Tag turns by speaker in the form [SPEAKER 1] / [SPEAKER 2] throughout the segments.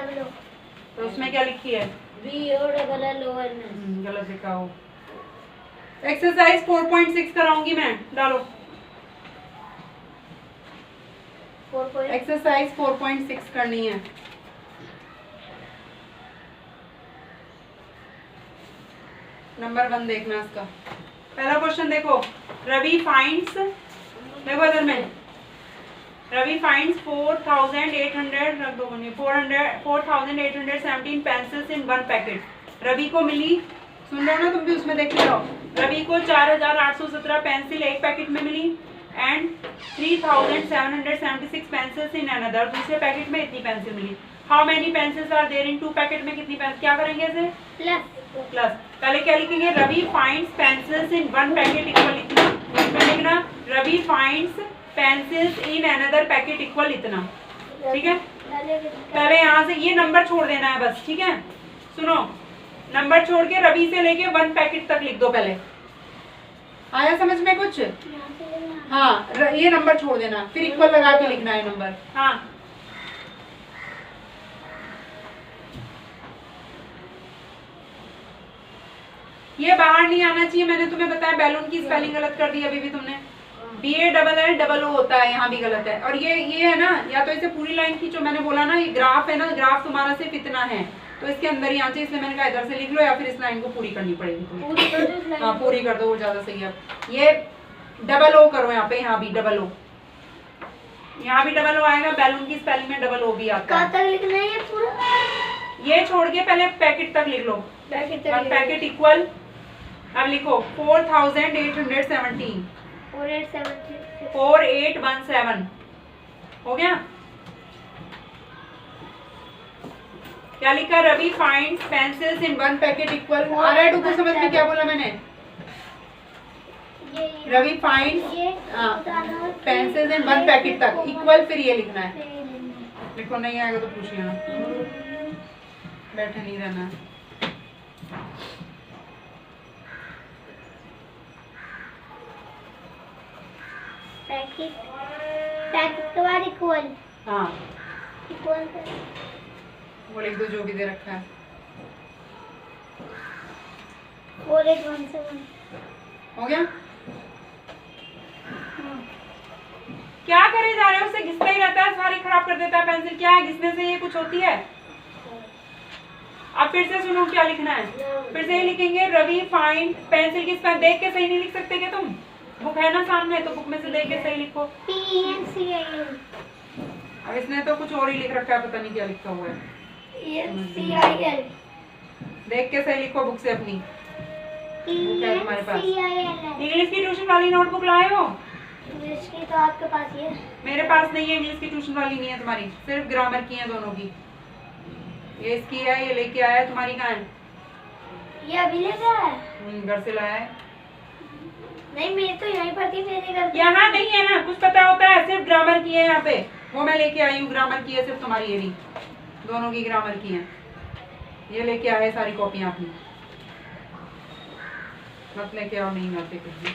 [SPEAKER 1] Double O.
[SPEAKER 2] तो उसमें क्या लिखी है?
[SPEAKER 1] VO double L O N S।
[SPEAKER 2] गलत लिखा हो। एक्सरसाइज 4.6 कराऊंगी मैं, डालो।
[SPEAKER 1] 4.
[SPEAKER 2] एक्सरसाइज 4.6 करनी है। नंबर 1 देखना इसका। पहला क्वेश्चन देखो, रवि फाइंड्स, देखो इधर में, रवि फाइंड्स 4,800 रख दो, 4,817 pencils in one packet. Ravi को मिली, सुन रहे हो ना तुम भी, उसमें देख लो। रवि को 4,817 पेंसिल एक पैकेट में मिली एंड 3,776 पेंसिल्स इन अनदर, दूसरे पैकेट में इतनी पेंसिल मिली। How many pencils are there in two packet में कितनी पेंसिल, क्या करेंगे इसे? प्लस। पहले क्या लिखेंगे? Ravi finds pencils in one packet equal इतना, फिर लिखना Ravi finds pencils in another packet equal इतना। ठीक है, पहले यहाँ से ये नंबर छोड़ देना है बस। ठीक है, सुनो, नंबर छोड़ के रवि से लेके वन पैकेट तक लिख दो पहले। आया समझ में कुछ? हाँ, ये नंबर छोड़ देना, फिर इक्वल लगा के लिखना है नंबर। हाँ, ये बाहर नहीं आना चाहिए। मैंने तुम्हें बताया बैलून की स्पेलिंग गलत कर दी अभी भी तुमने। BALL होता है, यहाँ भी गलत है। और ये है ना, या तो इसे पूरी लाइन खींचो, मैंने बोला ना ये ग्राफ है ना, ग्राफ तुम्हारा सिर्फ इतना है तो इसके अंदर ही आना चाहिए, इसलिए मैंने कहा इधर से लिख लो, या फिर इस लाइन को पूरी करनी पड़ेगी तुम्हें। हाँ, पूरी कर दो, वो ज्यादा सही है। ये डबल ओ करो यहाँ पे, यहाँ भी डबल ओ, यहाँ भी डबल ओ आएगा। बैलून की स्पेलिंग में डबल ओ भी आता है।
[SPEAKER 1] कहाँ तक लिखना है ये पूरा?
[SPEAKER 2] ये छोड़ के पहले पैकेट तक लिख लो। वन पैकेट इक्वल, अब लिखो 4,817 4817 हो गया। क्या लिखा? Ravi finds pencils in one packet equal. आ रहा है डुको समझ में क्या बोला मैंने? Ravi finds pencils in one packet तक इक्वल, फिर ये लिखना है। लिखो, नहीं आएगा तो पूछ लेना, बैठे नहीं रहना।
[SPEAKER 1] पैकेट के बाद इक्वल।
[SPEAKER 2] हाँ,
[SPEAKER 1] इक्वल
[SPEAKER 2] वो लिख दो जो भी दे रखा है।
[SPEAKER 1] 4817
[SPEAKER 2] हो गया। क्या करे जा रहे हो? उससे घिसता ही रहता है, सारी खराब कर देता है पेंसिल। क्या है, घिसने से ये कुछ होती है? अब फिर से सुनो क्या लिखना है, फिर से लिखेंगे रवि फाइंड पेंसिल की स्पेल। देख के सही नहीं लिख सकते क्या तुम? बुक है ना सामने, तो बुक में से देख के सही लिखो।
[SPEAKER 1] PNCIL।
[SPEAKER 2] अब इसने तो कुछ और ही लिख रखा है, पता नहीं क्या लिखा हुआ है।
[SPEAKER 1] PNCIL।
[SPEAKER 2] देख के सही लिखो बुक से अपनी। बुक है तुम्हारे पास?
[SPEAKER 1] PNCIL।
[SPEAKER 2] इंग्लिश की ट्यूशन वाली नोटबुक लाए हो?
[SPEAKER 1] इंग्लिश की तो आपके पास ही है।
[SPEAKER 2] मेरे पास नहीं है, इंग्लिश की ट्यूशन वाली नहीं है तुम्हारी, सिर्फ ग्रामर की है दोनों की। ये इसकी है, ये लेके आया है। तुम्हारी कहाँ है?
[SPEAKER 1] ये अभी लेके आया है?
[SPEAKER 2] घर से लाया है।
[SPEAKER 1] नहीं, मेरी तो यहीं पर थी, मेरे घर।
[SPEAKER 2] यहाँ नहीं है ना, कुछ पता होता है, सिर्फ ग्रामर की है यहाँ पे। वो मैं लेके आई हूँ, ग्रामर की है सिर्फ तुम्हारी, ये भी दोनों की ग्रामर की है। ये लेके आए सारी कॉपियाँ अपनी, मत लेके आओ, नहीं आते कुछ भी।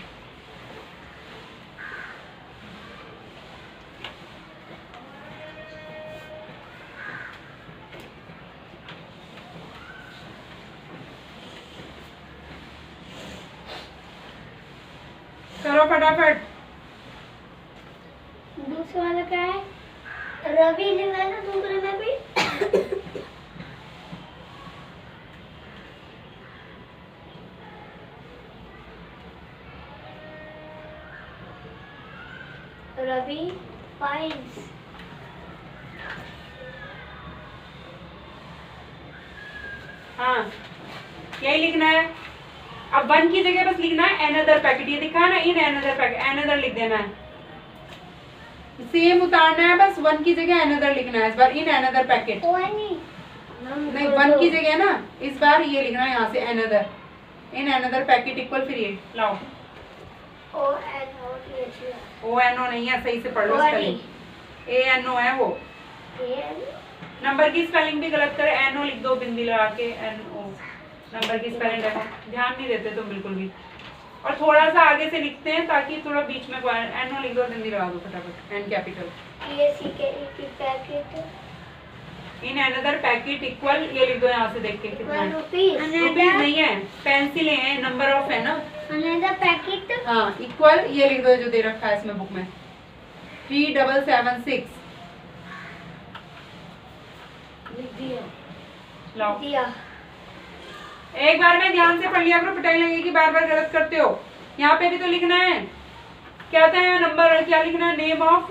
[SPEAKER 2] करो फटाफट।
[SPEAKER 1] दूसरा वाला क्या है? रवि लिखना है ना दूसरे में भी। रवि फाइंड्स।
[SPEAKER 2] हाँ, यही लिखना है। अब वन की जगह बस लिखना है अनदर पैकेट। ये दिखा है ना, इन अनदर पैकेट, अनदर लिख देना है। सेम उतारना है, बस वन की जगह अनदर लिखना है इस बार, इन अनदर पैकेट। नहीं, वन की जगह ना इस बार ये लिखना है यहाँ से अनदर, इन अनदर पैकेट इक्वल, फिर ये लाओ। ONO नहीं है, सही से पढ़ लो स्पेलिंग। ANO है वो। नंबर की स्पेलिंग भी गलत करे, NO लिख दो बिंदी लगा के, NO। नंबर की स्पेलिंग देखो, ध्यान नहीं देते तुम बिल्कुल भी। और थोड़ा सा आगे से लिखते हैं ताकि थोड़ा बीच में NO लिख दो, बिंदी लगा दो फटाफट, N कैपिटल। इन अनदर पैकेट इक्वल, ये लिख दो यहाँ से देख के कितना है।
[SPEAKER 1] रुपीज
[SPEAKER 2] रुपीज नहीं है, पेंसिल है, नंबर ऑफ है ना।
[SPEAKER 1] अनदर पैकेट
[SPEAKER 2] हाँ इक्वल, ये लिख दो जो दे रखा है इसमें बुक में 3776
[SPEAKER 1] लिख दिया।
[SPEAKER 2] लाओ।
[SPEAKER 1] दिया।
[SPEAKER 2] एक बार में ध्यान से पढ़ लिया करो, पिटाई लगेगी, बार बार गलत करते हो। यहाँ पे भी तो लिखना है, क्या था यहाँ नंबर, क्या लिखना है, नेम ऑफ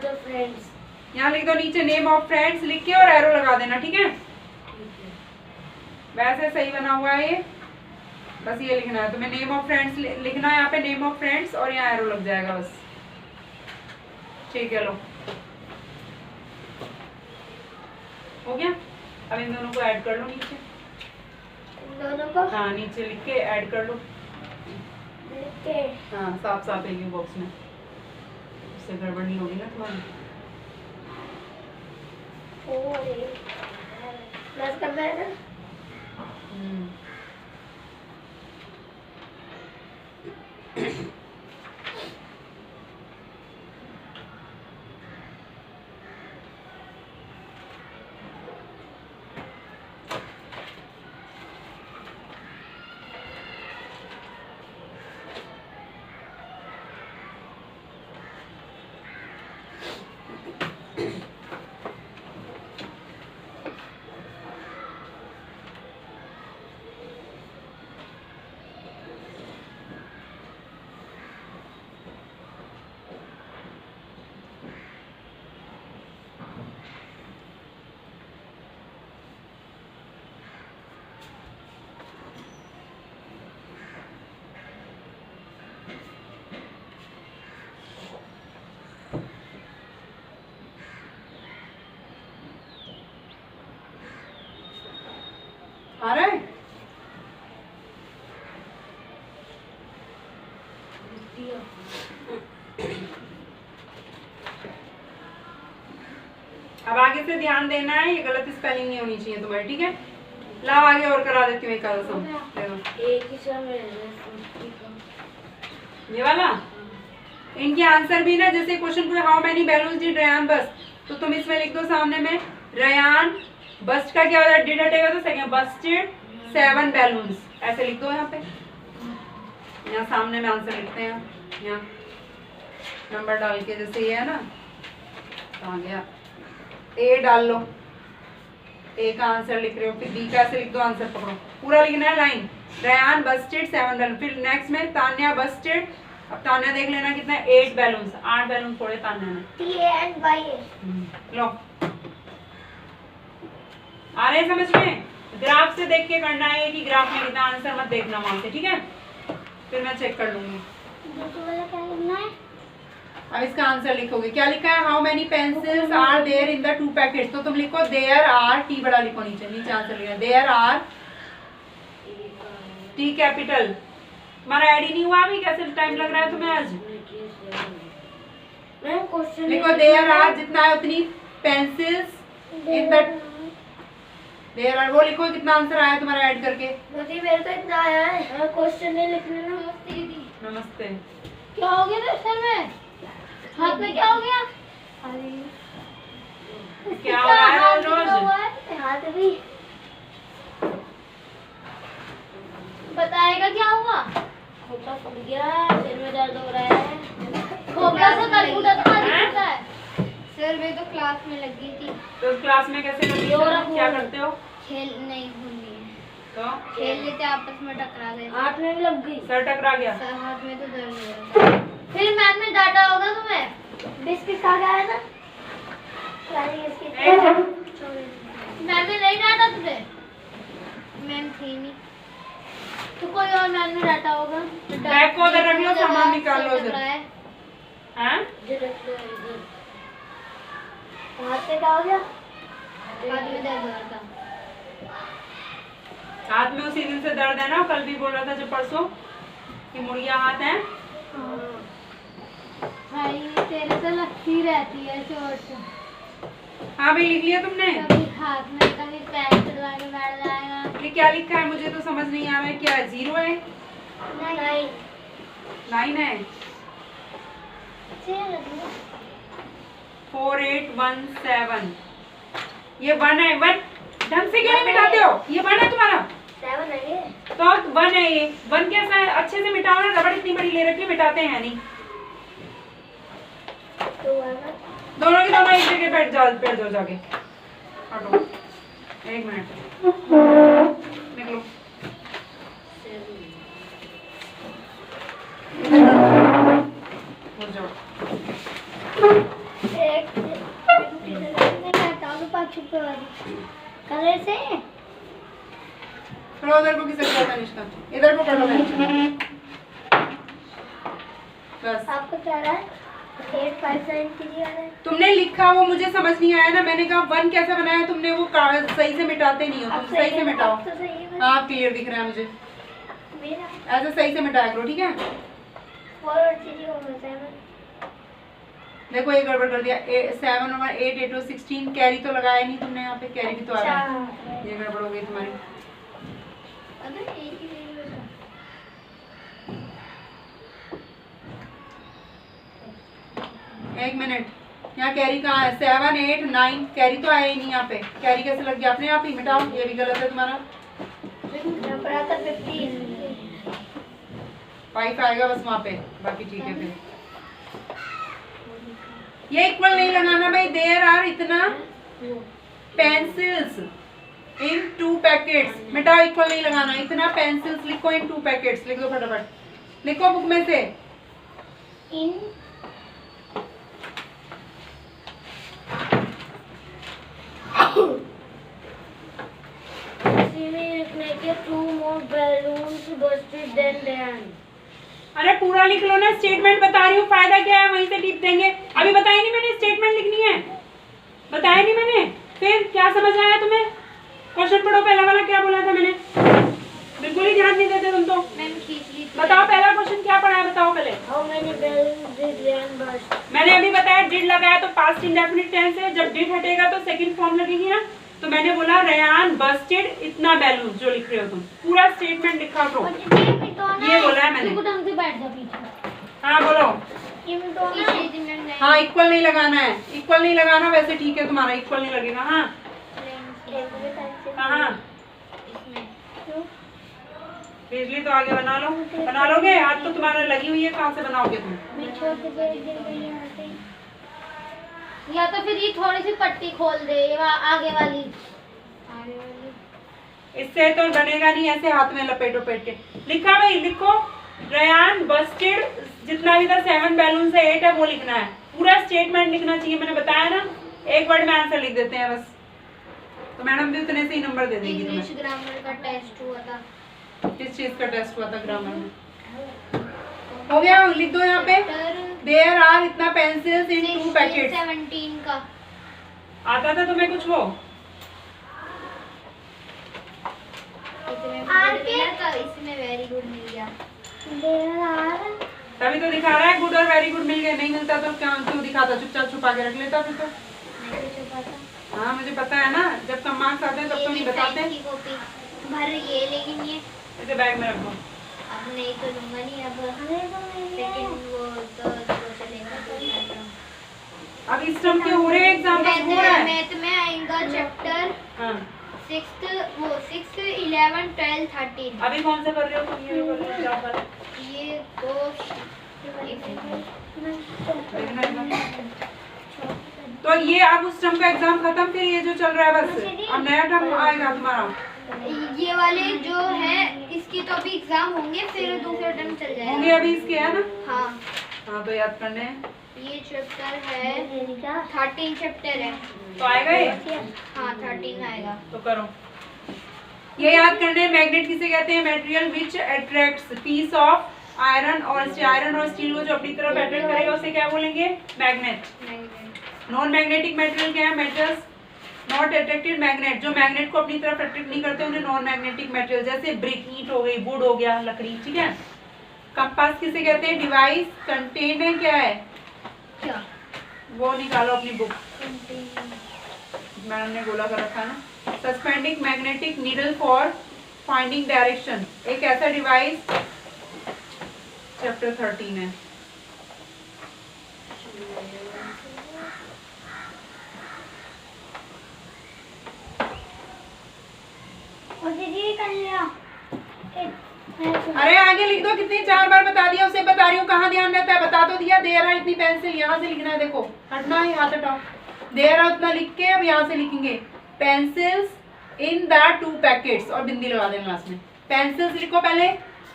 [SPEAKER 1] द फ्रेंड्स।
[SPEAKER 2] यहाँ लिख दो नीचे नेम ऑफ फ्रेंड्स लिख के और एरो लगा देना, ठीक है। वैसे सही बना हुआ है ये, बस ये लिखना है तुम्हें, नेम ऑफ फ्रेंड्स लिखना है यहाँ पे, नेम ऑफ फ्रेंड्स, और यहाँ एरो लग जाएगा बस, ठीक है। लो हो गया। अब इन दोनों को ऐड कर लो नीचे,
[SPEAKER 1] दोनों को
[SPEAKER 2] हाँ नीचे लिख के ऐड कर लो,
[SPEAKER 1] लिख के
[SPEAKER 2] हाँ साफ साफ एक बॉक्स में, उससे गड़बड़ नहीं होगी ना तुम्हारी।
[SPEAKER 1] प्लस करना है ना। आ रहा है? अब आगे से ध्यान देना है, ये गलत स्पेलिंग नहीं होनी चाहिए तुम्हारी, ठीक है। लाओ आगे और करा देती हूँ एक आधा सम, एक ही समय
[SPEAKER 2] ये वाला। इनके आंसर भी ना, जैसे क्वेश्चन पूछे how many balloons did Ryan burst, तो तुम इसमें लिख दो सामने में रयान बस्ट का क्या होता है, डिड हटेगा तो सेकंड बस्टेड 7 बैलून्स, ऐसे लिख दो यहाँ पे। यहाँ सामने में आंसर लिखते हैं, यहाँ नंबर डाल के, जैसे ये है ना, कहाँ गया, ए डाल लो, ए का आंसर लिख रहे हो, फिर बी का ऐसे लिख दो, आंसर पकड़ो, पूरा लिखना है लाइन। रयान बस्टेड 7 बैलून, फिर नेक्स्ट में तान्या बस्टेड, अब तान्या देख लेना कितना है, 8 बैलून्स, 8 बैलून फोड़े तान्या ने। लो आ रहे समझ में, ग्राफ से देख के करना है कि ग्राफ में कितना, आंसर मत देखना वहां से, ठीक है, फिर मैं चेक कर लूंगी। अब इसका आंसर लिखोगे, क्या लिखा है, how many pencils are there in the 2 packets, तो तुम लिखो देयर आर, टी बड़ा लिखो नीचे, नीचे आंसर लिखा देयर आर, टी कैपिटल। तुम्हारा ऐड ही नहीं हुआ अभी, कैसे टाइम लग रहा है तुम्हें आज। लिखो देयर आर, जितना है उतनी pencils in the, there are, वो लिखो कितना आंसर आया तुम्हारा ऐड करके।
[SPEAKER 1] मेरे तो इतना आया है, क्वेश्चन नहीं लिखने ना। नमस्ते दीदी।
[SPEAKER 2] नमस्ते।
[SPEAKER 1] क्या हो गया सर में, हाथ में क्या हो गया,
[SPEAKER 2] क्या हो रहा है रोज,
[SPEAKER 1] हाथ भी बताएगा क्या हुआ, खोपड़ा फट गया, सिर में दर्द हो रहा है, खोपड़ा से कल फूटा तो आज फूटा है सर, मैं तो क्लास में लगी थी।
[SPEAKER 2] तो क्लास में कैसे लगी, क्या करते हो,
[SPEAKER 1] खेल नहीं भूलनी है
[SPEAKER 2] तो
[SPEAKER 1] खेल लेते आपस में, टकरा गए, हाथ में भी लग गई,
[SPEAKER 2] सर टकरा गया,
[SPEAKER 1] सर हाथ में तो दर्द हो रहा है। फिर मैम ने डांटा होगा तुम्हें, बिस्किट खा गया है ना, मैम ने नहीं डांटा तुझे, मैम थी नहीं तो कोई और मैम ने डांटा होगा।
[SPEAKER 2] बैग को उधर रख लो, सामान निकाल लो उधर, हैं
[SPEAKER 1] हाथ में क्या हो गया, हाथ में दर्द हो रहा था,
[SPEAKER 2] हाथ में उसी दिन से दर्द है ना, कल भी बोल रहा था जो परसों कि मुड़िया हाथ है।
[SPEAKER 1] भाई तेरे तो लगती रहती है चोट।
[SPEAKER 2] हाँ भाई लिख लिया तुमने,
[SPEAKER 1] कभी हाथ में कभी पैर चलवा के बैठ जाएगा।
[SPEAKER 2] ये क्या लिखा है, मुझे तो समझ नहीं आ रहा है, क्या है, 0 है, 9 है, 4817, ये 1 है। 1 ढंग से क्यों नहीं मिटाते हो? ये 1 है तुम्हारा
[SPEAKER 1] 7 है ये।
[SPEAKER 2] तो 1 है ये। 1 कैसा है? अच्छे से मिटाओ ना, रबड़ इतनी बड़ी ले रखी है, मिटाते हैं नहीं। दोनों की दोनों एक जगह बैठ जाओ जाके। हटो 1 मिनट निकलो। हो जाओ।
[SPEAKER 1] कलर से
[SPEAKER 2] थोड़ा उधर को किसे करता है निष्ठा, इधर को कर लो बस।
[SPEAKER 1] आपको क्या रहा है? 857 कीजिए वाला है।
[SPEAKER 2] तुमने लिखा वो मुझे समझ नहीं आया ना, मैंने कहा 1 कैसा बनाया तुमने, वो सही से मिटाते नहीं हो तुम, सही से मिटाओ।
[SPEAKER 1] तो सही है।
[SPEAKER 2] हाँ क्लियर दिख रहा है मुझे,
[SPEAKER 1] मेरा
[SPEAKER 2] ऐसे सही से मिटाया करो ठीक है।
[SPEAKER 1] फॉरवर्ड कीजिए वो 7।
[SPEAKER 2] देखो ये गड़बड़ कर दिया। 7 और 8 8 और 16 कैरी तो लगाया नहीं तुमने, यहाँ पे कैरी भी तो आ रहा है। ये गड़बड़ हो गई तुम्हारी। एक मिनट, यहाँ कैरी कहाँ है? 7 8 9 कैरी तो आया ही नहीं यहाँ पे। कैरी कैसे लग गया? अपने आप ही मिटाओ, ये भी गलत है तुम्हारा। 5 आएगा बस वहाँ पे, बाकी ठीक है फिर। ये इक्वल नहीं लगाना भाई। देयर आर इतना पेंसिल्स इन 2 पैकेट्स। मिटाओ, इक्वल नहीं लगाना। इतना पेंसिल्स लिखो इन 2 पैकेट्स। लिख दो फटाफट, लिखो बुक में से।
[SPEAKER 1] इन
[SPEAKER 2] अरे पूरा लिख लो ना, स्टेटमेंट बता रही हूँ, फायदा क्या है? वहीं से टिप देंगे। अभी बताया नहीं मैंने, स्टेटमेंट लिखनी है, बताया नहीं मैंने। फिर क्या समझ आया तुम्हें? क्वेश्चन पढ़ो, पहला वाला क्या बोला था मैंने? बिल्कुल ही ध्यान नहीं देते तुम तो। बताओ पहला क्वेश्चन क्या पढ़ा है, बताओ पहले। मैंने अभी बताया डिड लगाया तो पास्ट इंडेफिनिट टेंस है। जब डिड हटेगा तो सेकंड फॉर्म लगेगी ना। तो मैंने बोला रेयान बस्टेड इतना बैलून, जो लिख रहे हो तुम पूरा स्टेटमेंट लिखा करो। ये बोला है मैंने। हाँ बोलो। हाँ इक्वल नहीं लगाना है, इक्वल नहीं लगाना। वैसे ठीक है तुम्हारा, इक्वल नहीं लगेगा। हाँ हाँ बिजली तो आगे बना लो, बना लोगे? हाथ तो तुम्हारा लगी हुई है, कहाँ से बनाओगे तुम?
[SPEAKER 1] या तो फिर ये थोड़ी सी पट्टी खोल दे, आगे वाली।
[SPEAKER 2] इससे तो बनेगा नहीं, ऐसे हाथ में लपेटो पेट के। लिखा भाई, लिखो रेयान बस्टेड जितना भी था 7 बैलून से 8 है वो लिखना है। पूरा स्टेटमेंट लिखना चाहिए, मैंने बताया ना। एक वर्ड में आंसर लिख देते हैं बस, तो मैडम भी उतने से ही नंबर दे देगी।
[SPEAKER 1] इंग्लिश ग्रामर का टेस्ट हुआ था।
[SPEAKER 2] किस चीज का टेस्ट हुआ था? ग्रामर में हो गया। लिख दो यहाँ पे, देयर आर इतना पेंसिल्स इन 2 पैकेट्स।
[SPEAKER 1] 17 का
[SPEAKER 2] आता था तुम्हें कुछ वो?
[SPEAKER 1] इसमें वेरी गुड मिल गया।
[SPEAKER 2] तभी तो दिखा रहा है गुड और वेरी गुड मिल गए। नहीं मिलता तो क्यों दिखाता? चुपचाप छुपा के रख लेता फिर तो। हाँ मुझे पता है ना, जब कम मार्क्स आते हैं तब तो नहीं बताते।
[SPEAKER 1] भर ये, लेकिन ये
[SPEAKER 2] इसे बैग में रखो।
[SPEAKER 1] अब नहीं तो लूंगा नहीं। अब सेकंड वो तो चलेगा।
[SPEAKER 2] अब इस टर्म के हो रहे एग्जाम का हो रहा है।
[SPEAKER 1] मैथ में आएगा चैप्टर 6 11 12 13।
[SPEAKER 2] अभी कौन सा कर रहे हो तुम? ये कर रहे हो?
[SPEAKER 1] ये दो
[SPEAKER 2] तो ये अब उस टर्म का एग्जाम खत्म, फिर ये जो चल रहा है बस अब नया टर्म आएगा तुम्हारा।
[SPEAKER 1] ये वाले जो है इसकी तो अभी एग्जाम होंगे, फिर दूसरा टर्म चल जाएगा।
[SPEAKER 2] होंगे अभी इसके, है ना?
[SPEAKER 1] हाँ
[SPEAKER 2] तो याद करने हैं।
[SPEAKER 1] ये चैप्टर है 13 चैप्टर है,
[SPEAKER 2] तो आएगा ये?
[SPEAKER 1] हाँ 13 आएगा।
[SPEAKER 2] तो करो ये याद करने। मैग्नेट किसे कहते हैं? Material which attracts piece of iron और स्टील को जो अपनी तरफ अट्रैक्ट करेगा उसे क्या बोलेंगे? मैग्नेट। नॉन मैग्नेटिक मटेरियल क्या है? मेटल्स नॉट अट्रैक्टेड मैग्नेट, जो मैग्नेट को अपनी तरफ अट्रैक्ट नहीं करते उन्हें नॉन मैग्नेटिक मटेरियल। जैसे ब्रिक, ईंट हो गई, वुड हो गया, लकड़ी, ठीक है। कंपास किसे कहते हैं? डिवाइस कंटेन है क्या है?
[SPEAKER 1] क्या?
[SPEAKER 2] वो निकालो अपनी बुक, मैडम ने गोला कर रखा है ना। Suspending magnetic needle for finding direction, एक ऐसा डिवाइस चैप्टर 13 है। अरे आगे लिख दो, कितनी 4 बार बता दिया, उसे बता रही हूँ, कहाँ ध्यान रहता है, बता तो दिया। दे रहा इतनी पेंसिल, यहाँ से लिखना है, देखो हटना है, हाथ हटाओ। दे रहा उतना लिख के अब यहाँ से लिखेंगे पेंसिल्स इन द 2 पैकेट्स और बिंदी लगा देना लास्ट में। पेंसिल्स लिखो पहले,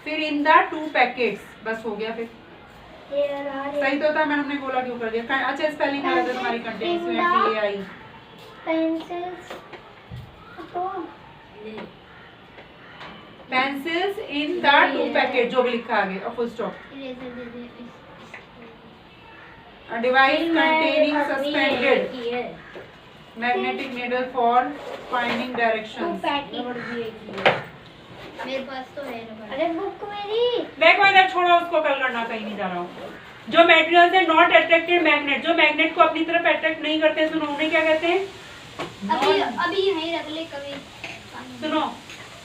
[SPEAKER 2] फिर इन द 2 पैकेट्स, बस हो गया। फिर सही तो था, मैडम ने बोला क्यों कर दिया। अच्छा स्पेलिंग गलत है तुम्हारी, कंटेंट्स में T I
[SPEAKER 1] pencils
[SPEAKER 2] pencils in the 2 packet, जो भी लिखा आगे और full stop. A device containing suspended magnetic needle for finding directions.
[SPEAKER 1] मेरे पास तो है ना। अरे बुक मेरी
[SPEAKER 2] देखो इधर, छोड़ो उसको, कल करना, कहीं नहीं जा रहा हूँ। जो मेटेरियल्स है नॉट अट्रैक्टेड मैग्नेट, जो मैग्नेट को अपनी तरफ अट्रैक्ट नहीं करते, सुनो उन्हें क्या कहते हैं?
[SPEAKER 1] अभी यहीं रख ले कभी।
[SPEAKER 2] सुनो,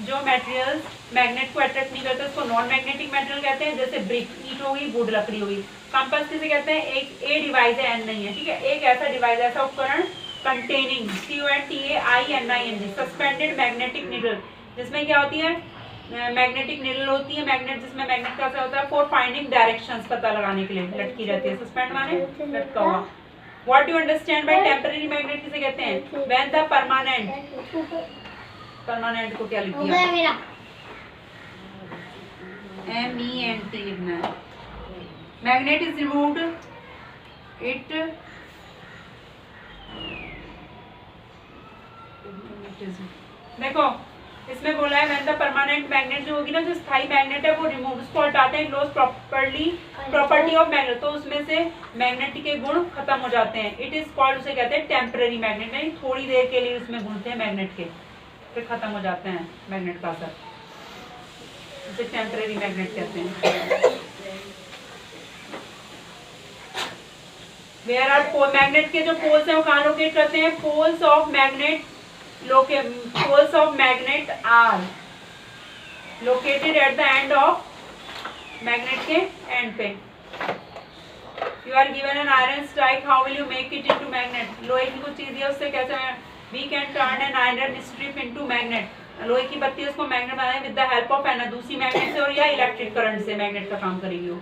[SPEAKER 2] जो मटेरियल्स मैग्नेट को अट्रैक्ट नहीं करते उसको नॉन मैग्नेटिक मटेरियल कहते हैं। जैसे ब्रिक, ईंट होगी, वुड लकड़ी होगी। कंपास किसे कहते हैं? एक ए डिवाइस है, एन नहीं है, ठीक है। एक ऐसा डिवाइस, ऐसा उपकरण containing CONTAINING suspended magnetic needle, जिसमें क्या होती है? मैग्नेटिक नीडल होती है, मैग्नेट, जिसमें मैग्नेट का होता है फॉर फाइंडिंग डायरेक्शंस, पता लगाने के लिए लटकी रहती है। सस्पेंड माने लटका हुआ। What you understand by temporary magnet किसे कहते हैं? व्हेन द परमानेंट को क्या लिख दिया? MENT लिखना है। मैग्नेट इज रिमूव्ड, इट देखो इसमें बोला है व्हेन द परमानेंट मैग्नेट, जो होगी ना, जो स्थायी मैग्नेट है वो रिमूव, उसको हटाते हैं, लॉस प्रॉपर्टी ऑफ मैग्नेट, तो उसमें से मैग्नेट के गुण खत्म हो जाते हैं। इट इज कॉल्ड, उसे कहते हैं टेम्पररी मैग्नेट, नहीं थोड़ी देर के लिए उसमें गुण थे मैग्नेट के, फिर खत्म हो जाते हैं मैग्नेट का असर, उसे टेम्पररी मैग्नेट कहते हैं। वेयर आर पोल, मैग्नेट के जो पोल्स हैं वो कहाँ लोकेट करते हैं? Poles of magnet are located at the end of magnet के एंड पे। You are given an iron strike, how will you make it into magnet? लोहे की कुछ चीज है, उससे कैसे? We can turn an iron strip into magnet, लोहे की बत्ती उसको मैग्नेट बनाए with the help of an दूसरी मैग्नेट से, और या इलेक्ट्रिक करंट से मैग्नेट का काम करेगी वो,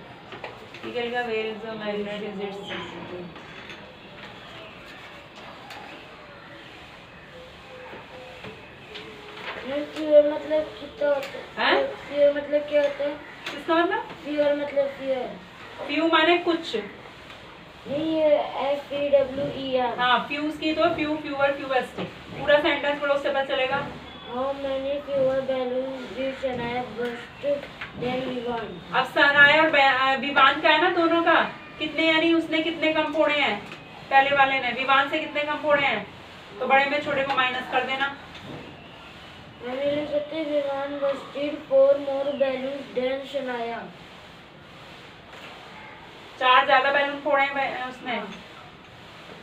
[SPEAKER 2] ठीक है। Where is the magnet, is its
[SPEAKER 1] मतलब कितना होता है? फ्यूर मतलब क्या होता है?
[SPEAKER 2] किसका मतलब?
[SPEAKER 1] फ्यूर मतलब
[SPEAKER 2] फ्यू माने कुछ
[SPEAKER 1] नहीं, FEWER।
[SPEAKER 2] हाँ, फ्यूज की तो फ्यू, फ्यूअर, फ्यूएस्ट, पूरा सेंटेंस पढ़ो, उससे पता चलेगा।
[SPEAKER 1] How many fewer balloons did Shania burst than Vivan?
[SPEAKER 2] अब सनाया और विवान का है ना, दोनों का कितने, यानी उसने कितने कम फोड़े हैं पहले वाले ने, विवान से कितने कम फोड़े हैं, तो बड़े में छोटे को माइनस कर देना।
[SPEAKER 1] Vivan bursted 4 more balloons than Shania।
[SPEAKER 2] 4 ज्यादा बैलून फोड़े हैं उसने,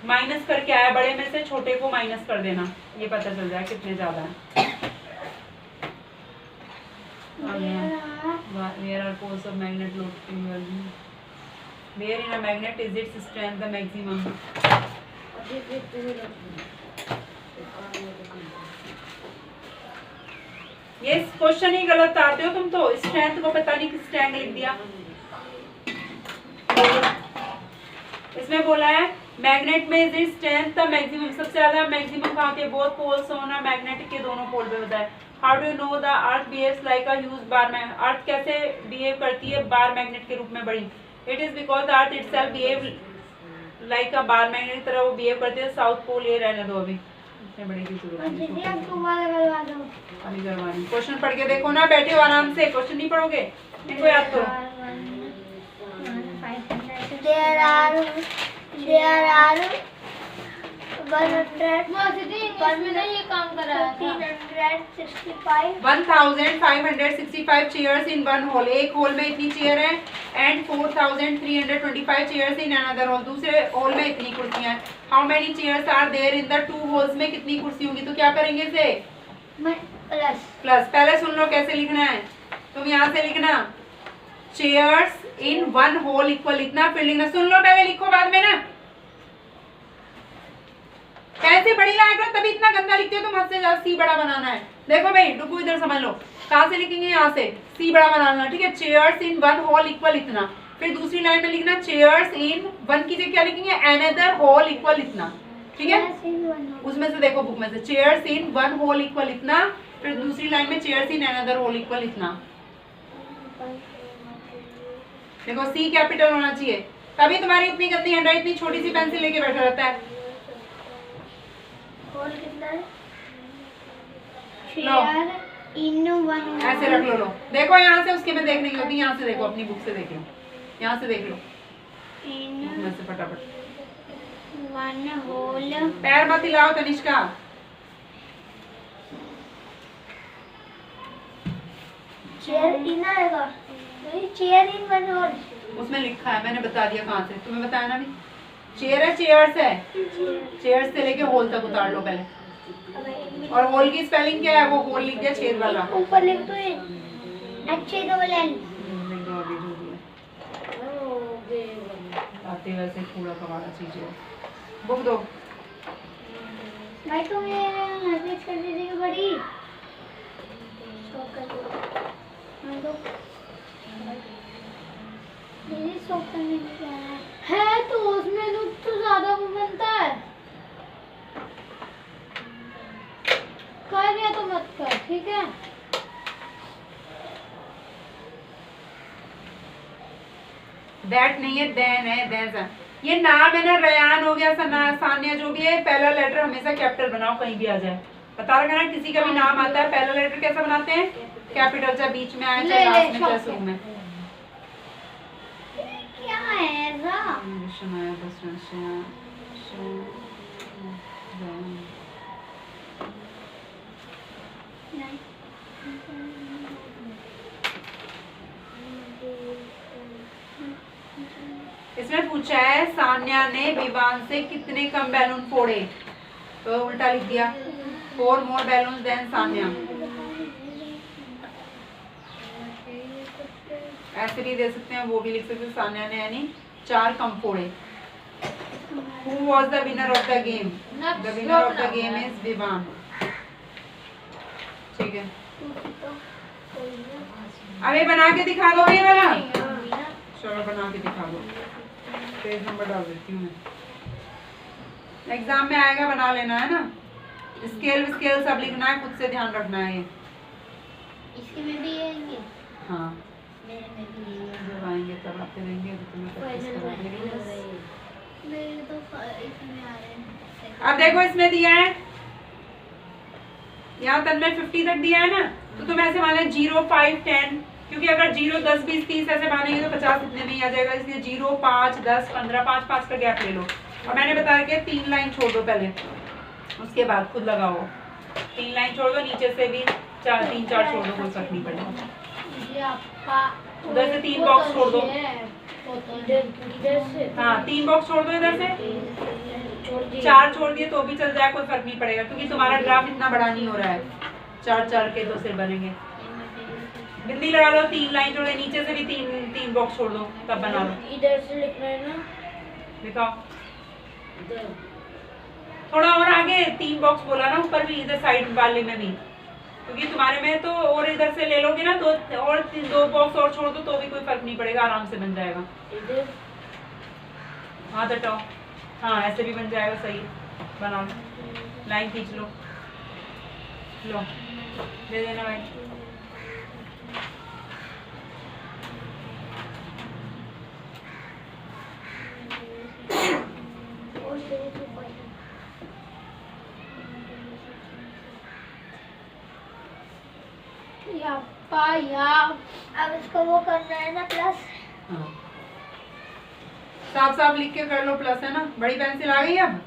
[SPEAKER 2] माइनस करके आया, बड़े में से छोटे को माइनस कर देना, ये पता चल जाए कितने ज्यादा है। Where are poles of magnet located? Where in a magnet is its strength the maximum? ये क्वेश्चन ही गलत आते हो तुम तो, स्ट्रेंथ को पता नहीं किस स्ट्रेंथ लिख दिया। इसमें बोला है मैग्नेट में is its strength the maximum, सबसे ज्यादा मैक्सिमम कहाँ के? बोथ पोल्स होना, मैग्नेटिक के दोनों पोल पे बताया। How do you know the earth behaves like a huge bar magnet, earth कैसे बिहेव करती है बार मैग्नेट के रूप में बड़ी? It is because the earth itself behave like a bar magnet की तरह वो बिहेव करती है। साउथ पोल ये रहने दो, अभी इतने बड़े की जरूरत नहीं, अभी करवानी। क्वेश्चन पढ़ के देखो ना, बैठे हो आराम से, क्वेश्चन नहीं पढ़ोगे, इनको याद करो।
[SPEAKER 1] There are
[SPEAKER 2] 1565 chairs in one hall, एक हॉल में इतनी चेयर है, and 4325 chairs in another hall, दूसरे हॉल में इतनी कुर्सियां हैं। How many chairs are there in the 2 halls, में कितनी कुर्सी होंगी? तो क्या करेंगे इसे? प्लस। पहले सुन लो कैसे लिखना है, तुम यहाँ से लिखना chairs in one hall equal, इतना फिर लिखना, सुन लो पहले, लिखो बाद में ना, कैसे बड़ी लाया करो, तभी इतना गंदा लिखते हो तुम, हद से ज्यादा सी बड़ा बनाना है। देखो भाई डुगू इधर समझ लो, कहाँ से लिखेंगे? यहाँ से सी बड़ा बनाना, ठीक है। Chairs in one hall equal इतना। फिर दूसरी लाइन में लिखना चेयर्स इन वन की जगह क्या लिखेंगे? अनदर हॉल इक्वल इतना, ठीक है। उसमें से देखो बुक में से chairs in one hall equal इतना, फिर दूसरी लाइन में chairs in another hall equal इतना। देखो सी कैपिटल होना चाहिए, तभी तुम्हारी इतनी गंदी हैंडराइटिंग, इतनी छोटी सी पेंसिल लेके बैठा रहता है।
[SPEAKER 1] होल कितना है?
[SPEAKER 2] लो
[SPEAKER 1] इन वन
[SPEAKER 2] ऐसे रख लो। लो देखो यहाँ से उसके में देखने की होती है, यहाँ से देखो, अपनी बुक से देख लो, यहाँ से देख लो
[SPEAKER 1] इन
[SPEAKER 2] में से फटाफट।
[SPEAKER 1] वन होल,
[SPEAKER 2] पैर मत हिलाओ तनिष्का।
[SPEAKER 1] चेयर इन आएगा, नहीं चेयर इन वन होल
[SPEAKER 2] उसमें लिखा है, मैंने बता दिया कहाँ से, तुम्हें बताया ना भी। चेयर है, चेयर्स है, चेयर्स से लेके होल तक उतार लो पहले। और होल की स्पेलिंग क्या है? वो होल लिख दिया छेद वाला,
[SPEAKER 1] ऊपर लिख दो अच्छे डबल एल
[SPEAKER 2] लिख दो अभी जो भी है। आते वैसे कूड़ा कबाड़ा चीजें बुक दो।
[SPEAKER 1] भाई तुम ये मैसेज कर दीजिए बड़ी शॉप कर दो दीदी, शॉप करने में क्या है तो उसमें तो ज्यादा वो बनता है। कर या तो मत कर, ठीक है।
[SPEAKER 2] दैट नहीं है, देन है, दैट है। ये नाम है ना, रयान हो गया, सना, सान्या, जो भी है, पहला लेटर हमेशा कैपिटल बनाओ, कहीं भी आ जाए। बता रहा ना, किसी का भी नाम आता है पहला लेटर कैसा बनाते हैं? कैपिटल, चाहे बीच में आए चाहे लास्ट में चाहे शुरू में।
[SPEAKER 1] क्या है ऐसा?
[SPEAKER 2] इसमें पूछा है सान्या ने विवान से कितने कम बैलून फोड़े, तो उल्टा लिख दिया 4 more balloons than सान्या। ऐसे भी दे सकते हैं, वो भी लिख सकते हैं, सान्या ने यानी 4 कम फोड़े। Who was the winner of the game? The winner of the game is Vivaan, ठीक है। अबे बना के दिखा दो ये वाला, चलो बना के दिखा दो, पेज नंबर डाल देती हूँ मैं। एग्जाम में आएगा, बना लेना है ना। स्केल स्केल सब लिखना है, खुद से ध्यान रखना है। ये
[SPEAKER 1] इसके में भी आएंगे,
[SPEAKER 2] हाँ
[SPEAKER 1] मेरे में भी
[SPEAKER 2] जब आएंगे तब आते रहेंगे, तो तुम्हें प्रैक्टिस करा देंगे।
[SPEAKER 1] मेरे तो इसमें आ रहे हैं।
[SPEAKER 2] अब देखो इसमें दिया है, यहाँ तक में 50 तक दिया है ना, तो तुम ऐसे माने 0, 5, 10, क्योंकि अगर 0, 10, 20, 30 ऐसे मानेंगे तो 50 इतने में ही आ जाएगा, इसलिए 0, 5, 10, 15, 5 का गैप ले लो। और मैंने बताया कि 3 लाइन छोड़ दो पहले, उसके बाद खुद लगाओ। 3 लाइन छोड़ दो, नीचे से भी 3, 4 छोड़ दो, कोई फर्क नहीं पड़ेगा। उधर से 3 बॉक्स छोड़ दो, हाँ 3 बॉक्स छोड़ दो, इधर से 4 छोड़ दिए तो भी चल जाए, कोई फर्क नहीं पड़ेगा, क्योंकि तुम्हारा ग्राफ इतना बड़ा नहीं हो रहा है। 4 के 2 सिर बनेंगे। बिंदी लगा लो, 3 लाइन जोड़े, नीचे से भी 3 बॉक्स छोड़ दो, तब बना लो।
[SPEAKER 1] इधर से लिखना है ना,
[SPEAKER 2] दिखाओ थोड़ा और आगे, 3 बॉक्स बोला ना, ऊपर भी, इधर साइड वाले में भी, क्योंकि तुम्हारे में तो और इधर से ले लोगे ना, 2 बॉक्स और छोड़ दो तो भी कोई फर्क नहीं पड़ेगा, आराम से बन जाएगा। हाँ हटाओ, हाँ ऐसे भी बन जाएगा, सही बनाओ, लाइन खींच लो, लो दे देना भाई।
[SPEAKER 1] अब इसको वो करना है ना, प्लस।
[SPEAKER 2] हाँ साफ साफ लिख के कर लो, प्लस है ना। बड़ी पेंसिल आ गई अब,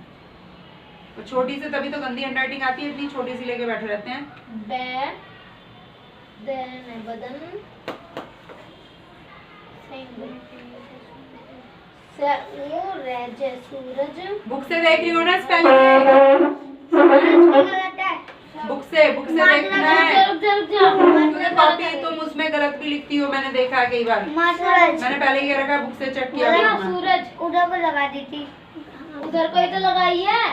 [SPEAKER 2] तो छोटी से तभी तो गंदी हैंडराइटिंग आती है, इतनी छोटी सी लेके बैठे रहते हैं।
[SPEAKER 1] बदन सूरज।
[SPEAKER 2] बुक से देख रही हो ना स्पेलिंग? बुक से देखना है, क्योंकि कॉपी तुम उसमें गलत भी लिखती हो, मैंने देखा है कई बार। मैंने पहले ही रखा, बुक से चेक किया।
[SPEAKER 1] सूरज उधर को लगा दी थी, उधर को ही तो लगाई है।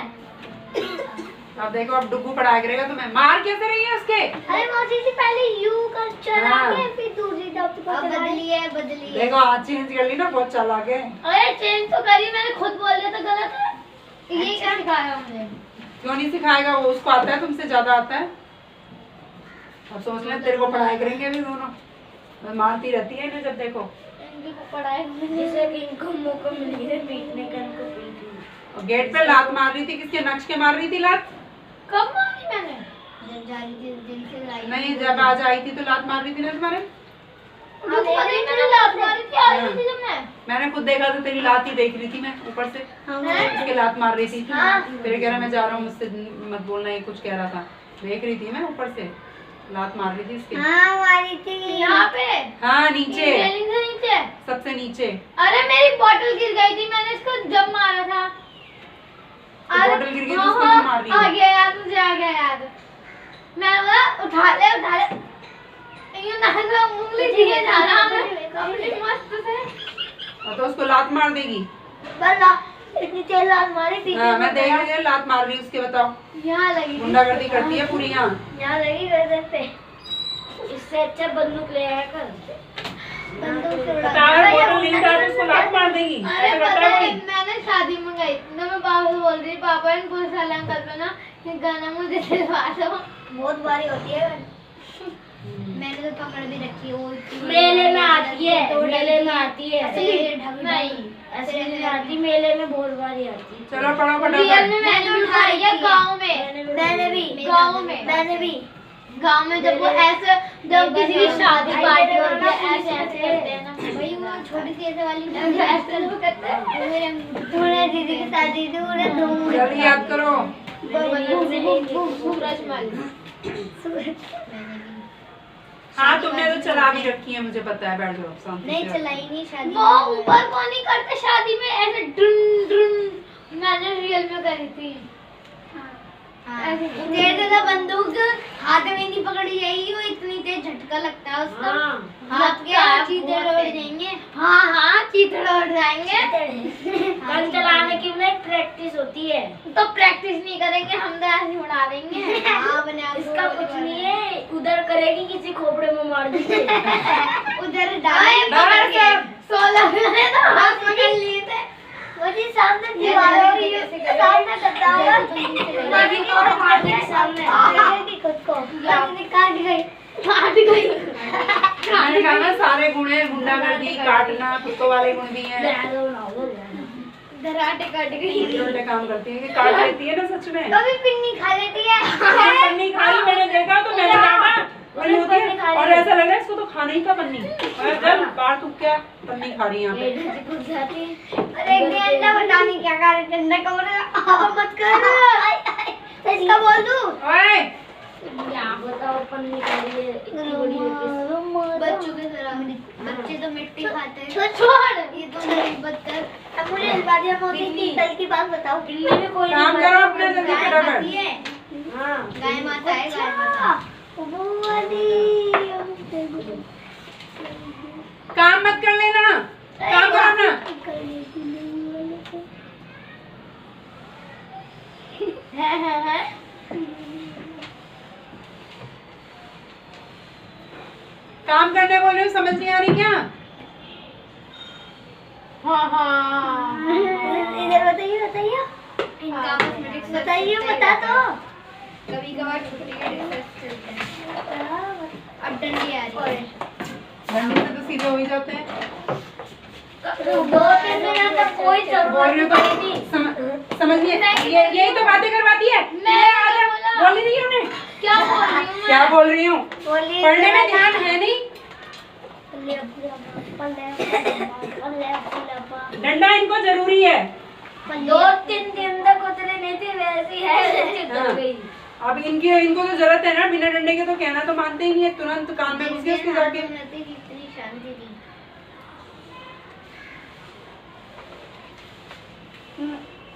[SPEAKER 2] अब देखो अब डुगू पढ़ाया करेगा तुम्हें। मार कैसे रही है उसके?
[SPEAKER 1] अरे मौसी जी पहले यू का चला के फिर दूसरी तरफ को बदली है।
[SPEAKER 2] देखो आज चेंज कर ली ना, बहुत चालाक है।
[SPEAKER 1] अरे चेंज तो करी, मैंने खुद बोल दिया तो गलत है। ये क्या सिखाया मुझे?
[SPEAKER 2] क्यों नहीं सिखाएगा, वो उसको आता है तुमसे ज्यादा आता है। अब सोच ले तेरे को पढ़ाई करेंगे अभी दोनों। मारती रहती है इन्हें जब देखो।
[SPEAKER 1] इनको पढ़ाई जैसे कि इनको मौका मिल गया पीटने का, इनको पीट।
[SPEAKER 2] और गेट पे लात मार रही थी, किसके नक्श के मार रही थी लात?
[SPEAKER 1] कब मारी मैंने? जब जा रही थी दिन से लाई।
[SPEAKER 2] नहीं जब आज आई थी तो लात मार रही थी ना तुम्हारे।
[SPEAKER 1] मैंने लात मारी थी, आई थी जब
[SPEAKER 2] मैंने खुद देखा था, तेरी लात ही देख रही थी मैं ऊपर से। उसके लात मार रही थी। फिर कह रहा मैं जा रहा हूँ, मुझसे मत बोलना, ये कुछ कह रहा था। देख रही थी मैं ऊपर से, लात मार रही थी इसके।
[SPEAKER 1] हाँ मारी थी यहाँ पे।
[SPEAKER 2] हाँ नीचे,
[SPEAKER 1] रेलिंग से नीचे,
[SPEAKER 2] सबसे नीचे।
[SPEAKER 1] अरे मेरी बोतल गिर गई थी, मैंने इसको जब मारा था।
[SPEAKER 2] बोतल गिर गई तो उसको क्यों मार रही है?
[SPEAKER 1] आ गया याद, मुझे आ गया याद। मैंने बोला उठा ले। ये ना उंगली दिए जा रहा है, काफी मस्त से।
[SPEAKER 2] तो उसको लात मार देगी।
[SPEAKER 1] बल्ला इतनी तेज लात मारी थी।
[SPEAKER 2] हाँ मैं देख रही हूँ लात मार रही उसके, बताओ।
[SPEAKER 1] यहाँ लगी,
[SPEAKER 2] गुंडागर्दी करती है पूरी यहाँ।
[SPEAKER 1] यहाँ लगी गर्दन पे। इससे अच्छा बंदूक ले आया कर। बंदूक से
[SPEAKER 2] बता बोतल नहीं था तो उसको लात मार देगी।
[SPEAKER 1] अरे पता है मैंने शादी में गई तो मैं पापा से बोल रही, पापा इन पुलिस वाले अंकल पे ना ये गाना मुझे दिलवा दो। बहुत बारी होती है, मैंने तो पकड़ भी रखी है। वो मेले में आती है, मेले में आती है। नहीं ऐसे नहीं आती, मेले में बहुत बारी आती है।
[SPEAKER 2] चलो पढ़ो पढ़ो।
[SPEAKER 1] मैंने उठाई है गाँव में, मैंने भी गाँव में, मैंने भी गाँव में। जब वो ऐसे, जब किसी की शादी पार्टी होती है ऐसे ऐसे करते हैं ना भाई, वो छोटी सी ऐसे वाली ऐसे लोग करते हैं। पूरे दीदी की शादी थी, पूरे धूम।
[SPEAKER 2] जल्दी याद करो। हाँ तुमने तो चला भी रखी है, मुझे पता है। बैठ जाओ शांति से।
[SPEAKER 1] नहीं चलाई नहीं शादी। वो ऊपर कौन नहीं करते शादी में ऐसे ड्रुन ड्रुन, मैंने रियल में करी थी। तेरे तो बंदूक हाथ में नहीं पकड़ी जाएगी, वो इतनी तेज झटका लगता है उसका। हाथ के चीते उड़ जाएंगे। हाँ चीते उड़ जाएंगे।
[SPEAKER 3] गन चलाने की में प्रैक्टिस होती है,
[SPEAKER 1] तो प्रैक्टिस नहीं करेंगे हम तो ऐसे उड़ा देंगे।
[SPEAKER 3] इसका कुछ नहीं है। उधर करेगी किसी खोपड़े में मार देंगे।
[SPEAKER 1] उधर डालेंगे 16 मैंने तो हाथ पकड़ लिए थे। मुझे सामने दीवार हो रही है, सामने कटा हुआ
[SPEAKER 3] लगी और मार देगी सामने।
[SPEAKER 1] खुद को मैंने काट गई।
[SPEAKER 2] मैंने कहा ना सारे गुण है, गुंडागर्दी, काटना, कुत्तों वाले गुण भी हैं।
[SPEAKER 1] दराटे काट गई।
[SPEAKER 2] उल्टे काम करती है कि काट लेती है ना सच में।
[SPEAKER 1] कभी पिन्नी खा लेती है।
[SPEAKER 2] पन्नी खाई मैंने देखा तो मैंने कहा पन्नी होती है, और ऐसा लग रहा है इसको तो खाना ही था पन्नी। और जब बाहर तू क्या पन्नी खा रही है यहाँ पे।
[SPEAKER 1] अरे अंडा बतानी क्या कर रहे, अंडा का बोल मत कर। इसका बोल दूं?
[SPEAKER 2] ओए
[SPEAKER 3] क्या बताओ, पन्नी के लिए इतनी बड़ी होती।
[SPEAKER 1] बच्चों के तरह बच्चे तो मिट्टी खाते हैं। छोड़ ये तो नहीं बदतर। अब मुझे इस बात या मोती की कल की बात बताओ।
[SPEAKER 3] बिल्ली में कोई
[SPEAKER 2] काम करो अपने जल्दी फटाफट।
[SPEAKER 3] हाँ
[SPEAKER 1] गाय माता है, गाय माता।
[SPEAKER 2] काम मत कर लेना, काम करो ना।
[SPEAKER 1] है
[SPEAKER 2] काम करने बोल रही हूँ, समझ नहीं आ रही क्या?
[SPEAKER 1] इधर बताइए इनका बताइए, बता दो। कभी कभार छुट्टी के रिसर्च चलते हैं। अब डंडी आ रही है।
[SPEAKER 2] डंडी से तो सीधे हो ही जाते हैं।
[SPEAKER 3] कोई
[SPEAKER 2] बोल रही हूँ तो समझिए, यही तो बातें करवाती है। बोल रही हूँ उन्हें। क्या बोल रही हूँ? पढ़ने में ध्यान है नहीं। डंडा इनको जरूरी है।
[SPEAKER 3] 2-3 दिन तक उतरे नहीं थे, वैसी है।
[SPEAKER 2] अब इनको तो जरूरत है ना, बिना डंडे के तो कहना तो मानते ही नहीं है, तुरंत कान में घुस गए उसके जाके।
[SPEAKER 1] कितनी शांति थी।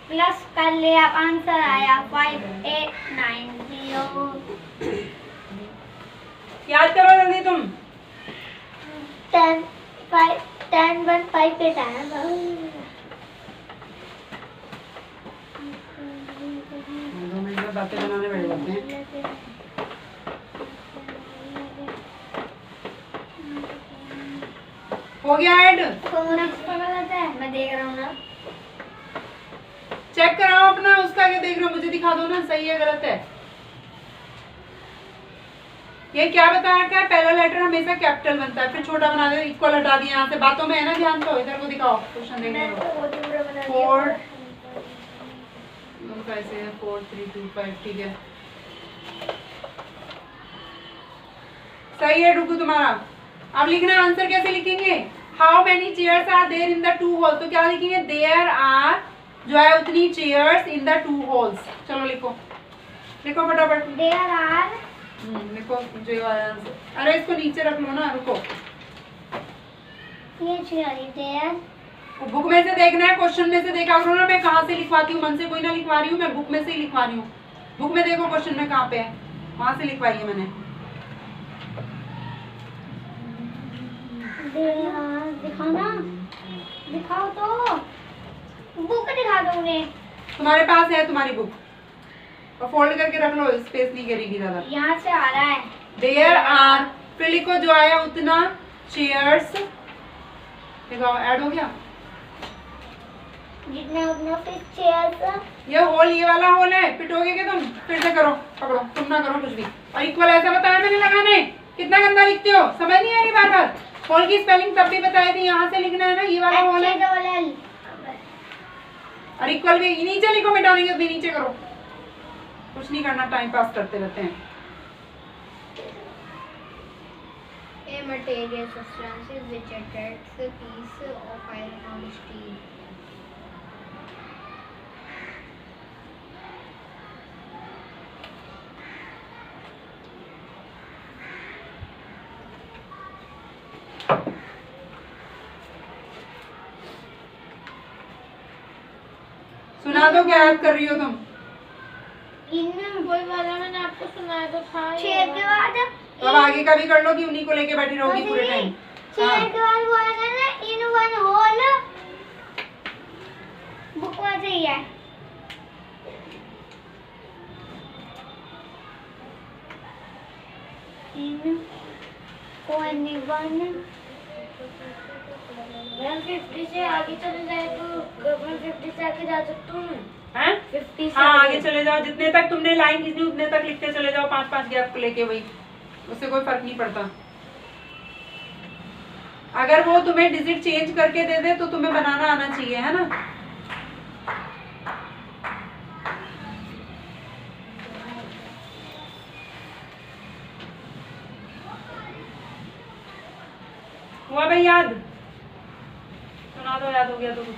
[SPEAKER 1] प्लस कर लिया, आंसर आया 5890।
[SPEAKER 2] याद करो जल्दी तुम।
[SPEAKER 1] 10 1 5 पे टाइम।
[SPEAKER 2] 2 मिनट बातें बनाने बैठ जाते हैं। हो गया ऐड?
[SPEAKER 3] मैं देख रहा हूँ ना।
[SPEAKER 2] चेक कराओ अपना, उसका क्या देख रहे हो, मुझे दिखा दो ना, सही है गलत है। ये क्या बता रखा है, पहला लेटर हमेशा कैपिटल बनता है, फिर छोटा बना दे, इक्वल हटा दिया यहाँ से। बातों में है ना ध्यान, तो इधर को दिखाओ, क्वेश्चन देखने को। 4 कैसे है, 4 3 2 5, ठीक है सही है डुगू तुम्हारा। अब लिखना है आंसर, कैसे लिखेंगे? How many chairs are there in the 2 halls, तो क्या लिखेंगे? देयर आर जो है उतनी चेयर्स इन द 2 होल्स। चलो लिखो लिखो फटाफट।
[SPEAKER 1] देयर आर
[SPEAKER 2] लिखो जो आंसर। अरे इसको नीचे रख लो ना, रुको।
[SPEAKER 1] ये चेयर देयर,
[SPEAKER 2] बुक में से देखना है, क्वेश्चन में से देखा करो ना, मैं कहाँ से लिखवाती हूँ, मन से कोई ना लिखवा रही हूँ, मैं बुक में से ही लिखवा रही हूँ। बुक में देखो क्वेश्चन में कहाँ पे है, वहां से लिखवाई है मैंने।
[SPEAKER 1] दिखाओ ना, दिखाओ तो, बुक दिखा दो उन्हें।
[SPEAKER 2] तुम्हारे पास है तुम्हारी बुक, और फोल्ड करके रख लो, स्पेस नहीं करेगी ज्यादा।
[SPEAKER 1] यहाँ से आ रहा है
[SPEAKER 2] देयर आर, फिर लिखो जो आया उतना, चेयर्स, देखो ऐड हो गया।
[SPEAKER 1] जितना उतना, फिर चेयर्स,
[SPEAKER 2] ये होल, ये वाला होल है, पिटोगे क्या तुम? फिर से करो, पकड़ो, तुम ना करो कुछ भी। और इक्वल ऐसा बताया मैंने लगाने, कितना गंदा लिखते हो, समझ नहीं आ रही बार बार। होल की स्पेलिंग तब भी बताई थी, यहाँ से लिखना है ना, ये वाला होल है। और इक्वल भी नीचे लिखो, मिटाने के भी नीचे करो, कुछ नहीं करना, टाइम पास करते रहते हैं।
[SPEAKER 1] A material substances which attracts a piece of iron or steel.
[SPEAKER 2] सुना दो, क्या याद कर रही हो तुम?
[SPEAKER 1] वही वाला मैंने आपको सुनाया तो था। छेद के बाद
[SPEAKER 2] तो अब आगे का भी कर लो, कि उन्हीं को लेके बैठी रहोगी पूरे टाइम।
[SPEAKER 1] छेद के बाद वो है ना, इन वन होल, बुक में से ही है। इन वन 150 से आगे चले जाए तो 150 से आगे जा सकता हूँ मैं।
[SPEAKER 2] हैं?
[SPEAKER 1] 50 से
[SPEAKER 2] हाँ आगे चले जाओ, जितने तक तुमने लाइन खींचनी उतने तक लिखते चले जाओ, 5-5 गैप को लेके, वही, उससे कोई फर्क नहीं पड़ता। अगर वो तुम्हें डिजिट चेंज करके दे दे तो तुम्हें बनाना आना चाहिए, है ना? हुआ भाई याद? सुना दो, याद हो गया तो कुछ।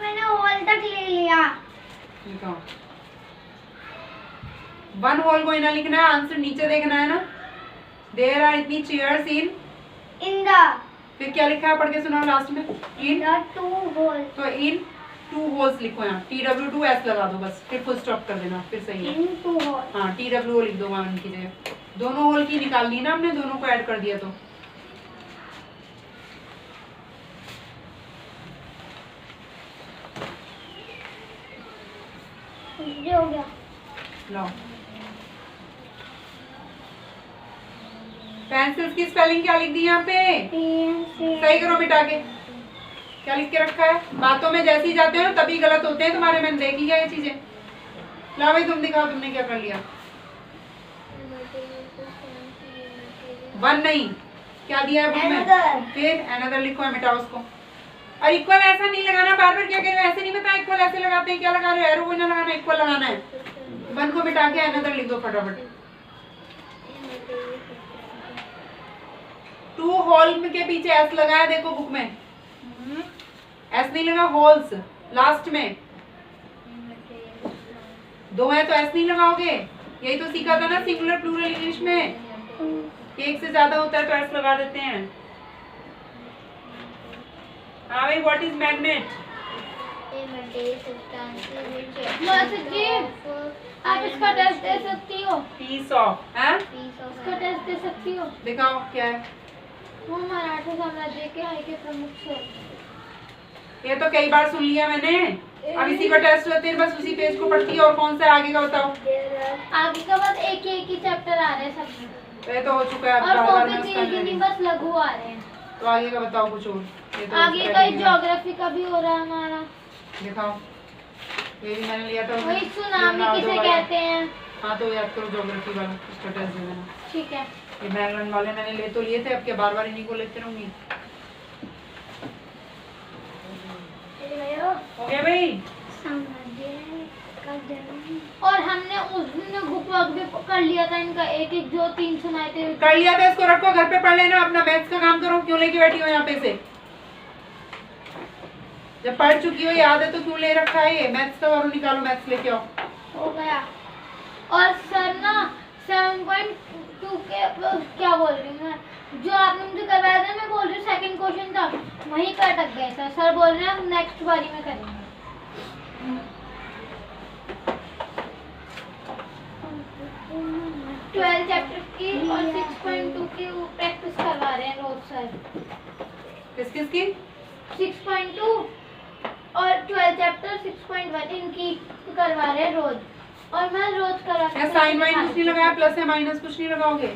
[SPEAKER 1] मैंने होल तक ले लिया।
[SPEAKER 2] लिखो, 1 होल कोई ना लिखना है, आंसर नीचे देखना है ना। देयर आर इतनी चेयर्स
[SPEAKER 1] इन द,
[SPEAKER 2] फिर क्या लिखा है, पढ़ के सुनाओ लास्ट में। इन
[SPEAKER 1] द 2 होल,
[SPEAKER 2] तो इन 2 होल्स लिखो, यहाँ TW2S लगा दो बस, फिर फुल स्टॉप कर देना, फिर सही है।
[SPEAKER 1] इन 2 होल।
[SPEAKER 2] हाँ TWO लिख दो वहां की जगह। दोनों होल की निकाल ली ना हमने, दोनों को ऐड कर दिया तो।
[SPEAKER 1] ये हो गया।
[SPEAKER 2] लो, पेंसिल्स की स्पेलिंग क्या लिख दी यहाँ पे? सही करो मिटा के, क्या लिख के रखा है? बातों में जैसे ही जाते हो तभी गलत होते हैं तुम्हारे, मैंने देखी क्या ये चीजें। ला भाई तुम दिखाओ, तुमने क्या कर लिया। 1 नहीं, क्या दिया है बुक में? फिर अनदर लिखो, है मिटाओ उसको। और इक्वल ऐसा नहीं लगाना, बार बार क्या कह रहे हो, ऐसे नहीं बताया इक्वल ऐसे लगाते हैं, क्या लगा रहे हो, एरो कोई ना लगाना, इक्वल लगाना है। 1 को मिटा के अनदर लिख दो फटाफट। 2 होल के पीछे एस लगाया, देखो बुक में एस नहीं लगा, होल्स लास्ट में 2 है तो एस नहीं लगाओगे। यही तो सीखा था ना सिंगुलर प्लूरल इंग्लिश में, एक से ज्यादा होता है तो एस लगा देते हैं। हाँ भाई, what is magnet?
[SPEAKER 1] A material substance which attracts आप इसका टेस्ट दे सकती हो?
[SPEAKER 2] पीस ऑफ हैं?
[SPEAKER 1] इसका टेस्ट दे सकती हो?
[SPEAKER 2] दिखाओ क्या है।
[SPEAKER 1] वो मराठा साम्राज्य के आय के प्रमुख से।
[SPEAKER 2] ये तो कई बार सुन लिया मैंने। अब इसी का टेस्ट होते हैं, बस उसी पेज को पढ़ती है। और कौन सा है आगे का बताओ।
[SPEAKER 1] आगे का बस एक ही चैप्टर आ रहे हैं सब में।
[SPEAKER 2] तो ये तो हो चुका है। अब
[SPEAKER 1] और
[SPEAKER 2] बार-बार
[SPEAKER 1] कॉपी
[SPEAKER 2] मैं
[SPEAKER 1] पे
[SPEAKER 2] उसका
[SPEAKER 1] एक ही नहीं,
[SPEAKER 2] नहीं।
[SPEAKER 1] बस लघु आ रहे हैं।
[SPEAKER 2] तो आगे का बताओ कुछ और। ये तो
[SPEAKER 1] आगे
[SPEAKER 2] उसका
[SPEAKER 1] का
[SPEAKER 2] ही है।
[SPEAKER 1] ज्योग्राफी का भी हो रहा है हमारा।
[SPEAKER 2] दिखाओ। ये भी मैंने लिया था।
[SPEAKER 1] वही सुनामी
[SPEAKER 2] लियोनार्डो
[SPEAKER 1] किसे
[SPEAKER 2] वाला।
[SPEAKER 1] कहते हैं?
[SPEAKER 2] हाँ तो याद करो ज्योग्राफी वाला, उसका टेस्ट दे देना।
[SPEAKER 1] ठीक है।
[SPEAKER 2] ये मैलन वाले मैंने ले तो लिए थे, अब क्या बार-बार इन्हीं को लेते रहूंगी। हो गया भाई?
[SPEAKER 1] और हमने उस दिन बुक वर्क भी कर लिया था इनका, एक एक जो 3 सुनाए थे।
[SPEAKER 2] कर लिया था, इसको रखो घर पे पढ़ लेना। अपना मैथ्स का काम करो। क्यों लेके बैठी हो यहाँ पे से? जब पढ़ चुकी हो, याद है तो क्यों ले रखा है ये? मैथ्स का और निकालो, मैथ्स लेके आओ।
[SPEAKER 1] हो गया। और सर ना 7.2 के क्या बोल रही हूँ मैं, जो आपने मुझे करवाया था, मैं बोल रही हूँ सेकंड क्वेश्चन था वहीं का अटक गया सर। सर बोल रहे हैं हम नेक्स्ट बारी में करेंगे। 12 चैप्टर की और 6.2 की प्रैक्टिस करवा रहे हैं रोज सर।
[SPEAKER 2] किस किस की?
[SPEAKER 1] 6.2 और 12 चैप्टर 6.1 इनकी करवा रहे हैं रोज। और मैं रोज करा
[SPEAKER 2] क्या साइन वाइन कुछ नहीं लगाया? प्लस या माइनस कुछ नहीं लगाओगे?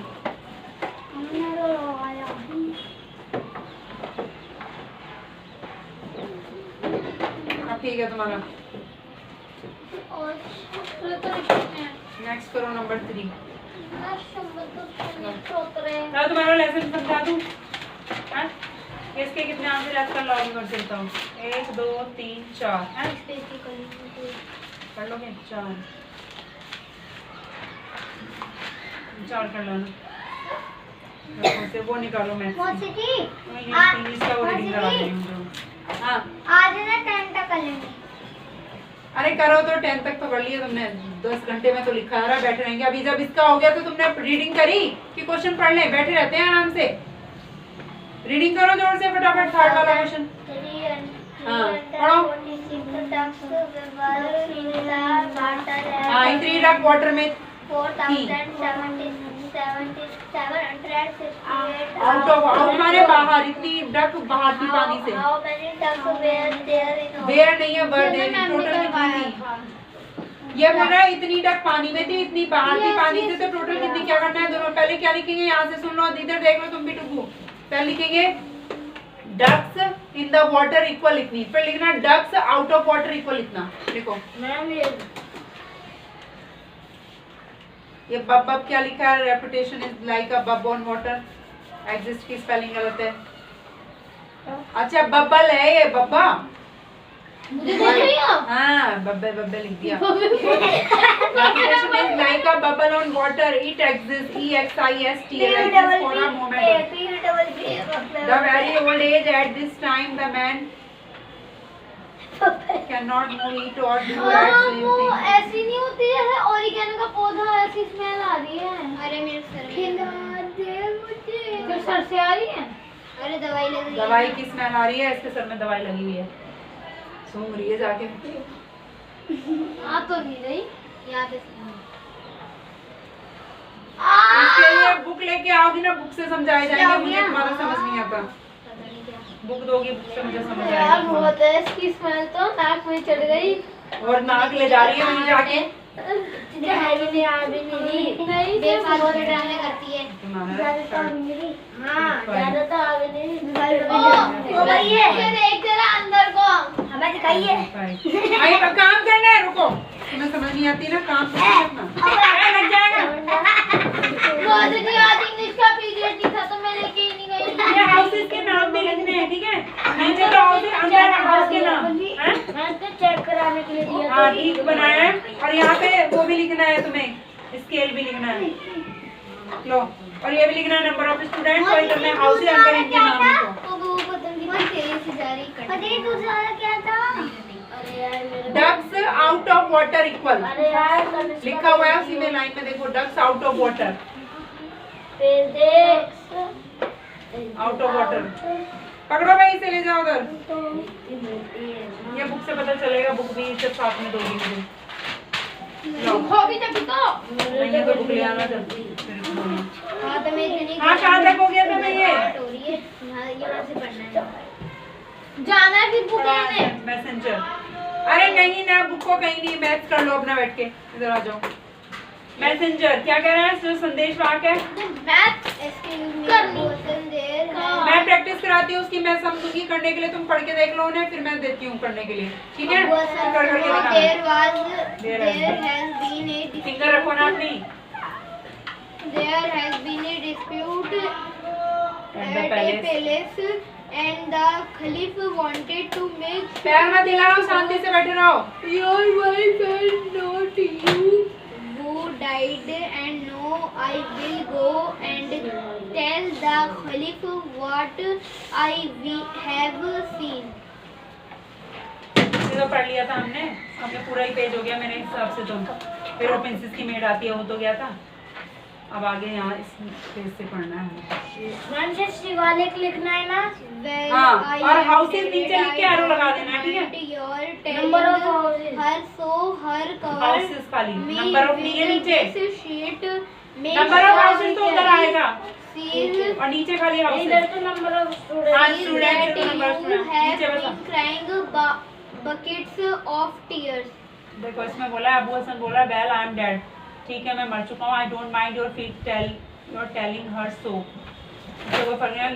[SPEAKER 2] हाँ ठीक है तुम्हारा।
[SPEAKER 1] और
[SPEAKER 2] नेक्स्ट करो नंबर 3।
[SPEAKER 1] मैं
[SPEAKER 2] तुम्हारा लेसन समझा दूं? हाँ? इसके कितने आंसर याद कर लॉग कर देता हूँ। 1 2 3 4 हैं? कर लोगे? 4 कर लो ना। से वो निकालो मैथ्स की। इंग्लिश का वो रीडिंग करा रही हूँ। हाँ
[SPEAKER 1] आज ना 10 तक कर लेंगे।
[SPEAKER 2] अरे करो तो 10 तक तो कर लिया तुमने। 10 घंटे में तो लिखा रहा, बैठे रहेंगे। अभी जब इसका हो गया तो तुमने रीडिंग करी कि क्वेश्चन पढ़ ले? बैठे रहते हैं आराम से। रीडिंग करो जोर से फटाफट। थर्ड वाला क्वेश्चन। हाँ पढ़ो। हाँ 3 डक वाटर में आउट ऑफ आउट माने बाहर। इतनी डक बाहर थी पानी से। वेयर नहीं है, वर देयर। टोटल कितनी थी? ये बोल रहा है इतनी डक पानी में थी, इतनी बाहर थी पानी से। तो टोटल कितनी? क्या करना है दोनों? पहले क्या लिखेंगे? यहाँ से सुन लो, इधर देख लो तुम भी टुकू। पहले लिखेंगे ducks in the water equal इतनी। फिर लिखना ducks out of water equal इतना। देखो ये बब बब क्या लिखा है? रेपुटेशन इज लाइक अ बब ऑन वाटर। एग्जिस्ट की स्पेलिंग गलत है। अच्छा बबल है ये, बब्बा।
[SPEAKER 1] मुझे देख रही हो?
[SPEAKER 2] हाँ बब्बे बब्बे लिख दिया। Reputation is like a bubble on water. It exists. EXIST. Exists for a moment. The very old age at this time, the man cannot move, eat or do
[SPEAKER 1] हाँ,
[SPEAKER 2] that same
[SPEAKER 1] वो
[SPEAKER 2] thing.
[SPEAKER 1] ऐसी नहीं होती जैसे oregano का पौधा, ऐसी smell आ रही है। अरे मेरे सर में खिला दे मुझे। फिर सर से आ रही है? अरे दवाई लग रही है।
[SPEAKER 2] दवाई की स्मेल आ रही है। इसके सर में दवाई लगी हुई है। सूंघ रही है जाके।
[SPEAKER 1] आ तो नहीं रही। याद है।
[SPEAKER 2] इसके लिए बुक लेके आओगी ना, बुक से समझाए जाएंगे। मुझे तुम्हारा समझ नहीं आता। बुक दोगी, बुक से मुझे समझ
[SPEAKER 1] यार
[SPEAKER 2] आएगा।
[SPEAKER 1] बहुत है इसकी स्मेल, तो नाक में चढ़ गई।
[SPEAKER 2] और नाक ले जा रही है वहीं जाके।
[SPEAKER 1] नहीं बेफालतू ड्रामे करती है। ये देख जरा अंदर को, हमें दिखाइए।
[SPEAKER 2] आई काम करना है, रुको। तुम्हें समझ नहीं आती ना, काम लग जाएगा।
[SPEAKER 1] रोज की आज इंग्लिश का पीरियड नहीं था तो मैं लेके ही नहीं गई।
[SPEAKER 2] ये हाउसेस के नाम भी लिखने हैं, ठीक है? नीचे तो हाउस है, अंदर हाउस के नाम हैं?
[SPEAKER 3] मैं तो चेक कराने के लिए दिया।
[SPEAKER 2] हाँ ठीक बनाया है। और यहाँ पे वो भी लिखना है तुम्हें, स्केल भी लिखना है। लो, और ये भी लिखना है नंबर ऑफ स्टूडेंट्स। और इधर में हाउस है, अंदर इनके नाम लिखो।
[SPEAKER 1] वो पतंग बहुत तेजी से जा रही है। पता है दूसरा वाला क्या था?
[SPEAKER 3] अरे यार मेरे
[SPEAKER 2] ducks out of water equal
[SPEAKER 3] अरे यार
[SPEAKER 2] लिखा हुआ है उसी में लाइन में। देखो ducks out of water. Out of water पकड़ो भाई, इसे ले जाओ उधर। ये बुक से पता चलेगा, बुक भी सब साथ में दोगी मुझे।
[SPEAKER 1] होगी तभी तो।
[SPEAKER 2] मैंने तो बुक ले आना जल्दी।
[SPEAKER 1] हाँ तो मैं इतनी
[SPEAKER 2] हाँ कहाँ तक हो गया था मैं ये?
[SPEAKER 1] हो रही है यहाँ से पढ़ना है। जाना है फिर बुक लेने।
[SPEAKER 2] मैसेंजर। अरे नहीं ना, बुक को कहीं नहीं, मैथ कर लो अपना बैठ के, इधर आ जाओ। मैसेंजर क्या कह रहा है? जो संदेश वाहक है,
[SPEAKER 1] मैथ करनी
[SPEAKER 2] मैं प्रैक्टिस कराती हूँ उसकी, मैं समझूंगी करने के लिए, तुम पढ़ के देख लो उन्हें, फिर मैं देती हूँ करने के लिए, ठीक है? कर करके दिखाना। फिंगर रखो ना अपनी।
[SPEAKER 1] There has been a dispute
[SPEAKER 2] At the
[SPEAKER 1] at a
[SPEAKER 2] palace.
[SPEAKER 1] palace and the Caliph wanted to make
[SPEAKER 2] पैर मत हिलाओ, शांति से बैठे रहो।
[SPEAKER 1] your wife and not you who died, and no, I will go and tell the Caliph what I have seen.
[SPEAKER 2] ये तो पढ़ लिया था हमने पूरा ही पेज हो गया मेरे हिसाब से। तो फिर वो प्रिंसेस की मेड आती है, वो तो गया था। अब आगे यहाँ इस पेज से पढ़ना है।
[SPEAKER 3] मैम से शिवालिक लिखना है ना।
[SPEAKER 1] Well,
[SPEAKER 2] हाँ,
[SPEAKER 1] I
[SPEAKER 2] और
[SPEAKER 1] am
[SPEAKER 2] houses
[SPEAKER 1] dead,
[SPEAKER 2] नीचे लिख के
[SPEAKER 1] I
[SPEAKER 2] arrow लगा
[SPEAKER 1] don't
[SPEAKER 2] देना है, ठीक है?
[SPEAKER 1] mind your telling
[SPEAKER 3] Number of houses.
[SPEAKER 1] her, so her cover
[SPEAKER 2] houses खाली,
[SPEAKER 1] me
[SPEAKER 2] नंबर ऑफ नहीं है
[SPEAKER 1] with
[SPEAKER 2] नीचे।
[SPEAKER 1] this sheet, make
[SPEAKER 2] number of
[SPEAKER 1] sure
[SPEAKER 2] houses तो उधर आएगा,
[SPEAKER 1] sees
[SPEAKER 2] और नीचे खाली
[SPEAKER 3] इधर
[SPEAKER 2] हाउसेस।
[SPEAKER 3] तो नंबर ऑफ
[SPEAKER 2] हाँ,
[SPEAKER 3] स्टूडेंट्स।
[SPEAKER 2] students
[SPEAKER 1] that
[SPEAKER 2] है तो number of
[SPEAKER 1] you
[SPEAKER 2] students।
[SPEAKER 1] have
[SPEAKER 2] नीचे
[SPEAKER 1] been
[SPEAKER 2] बता।
[SPEAKER 1] crying buckets of tears.
[SPEAKER 2] देखो इसमें बोला है, अबू हसन बोला वेल आई एम डेड, ठीक है मैं मर चुका हूँ। आई don't mind your feet you're telling her so। तो फर्क है,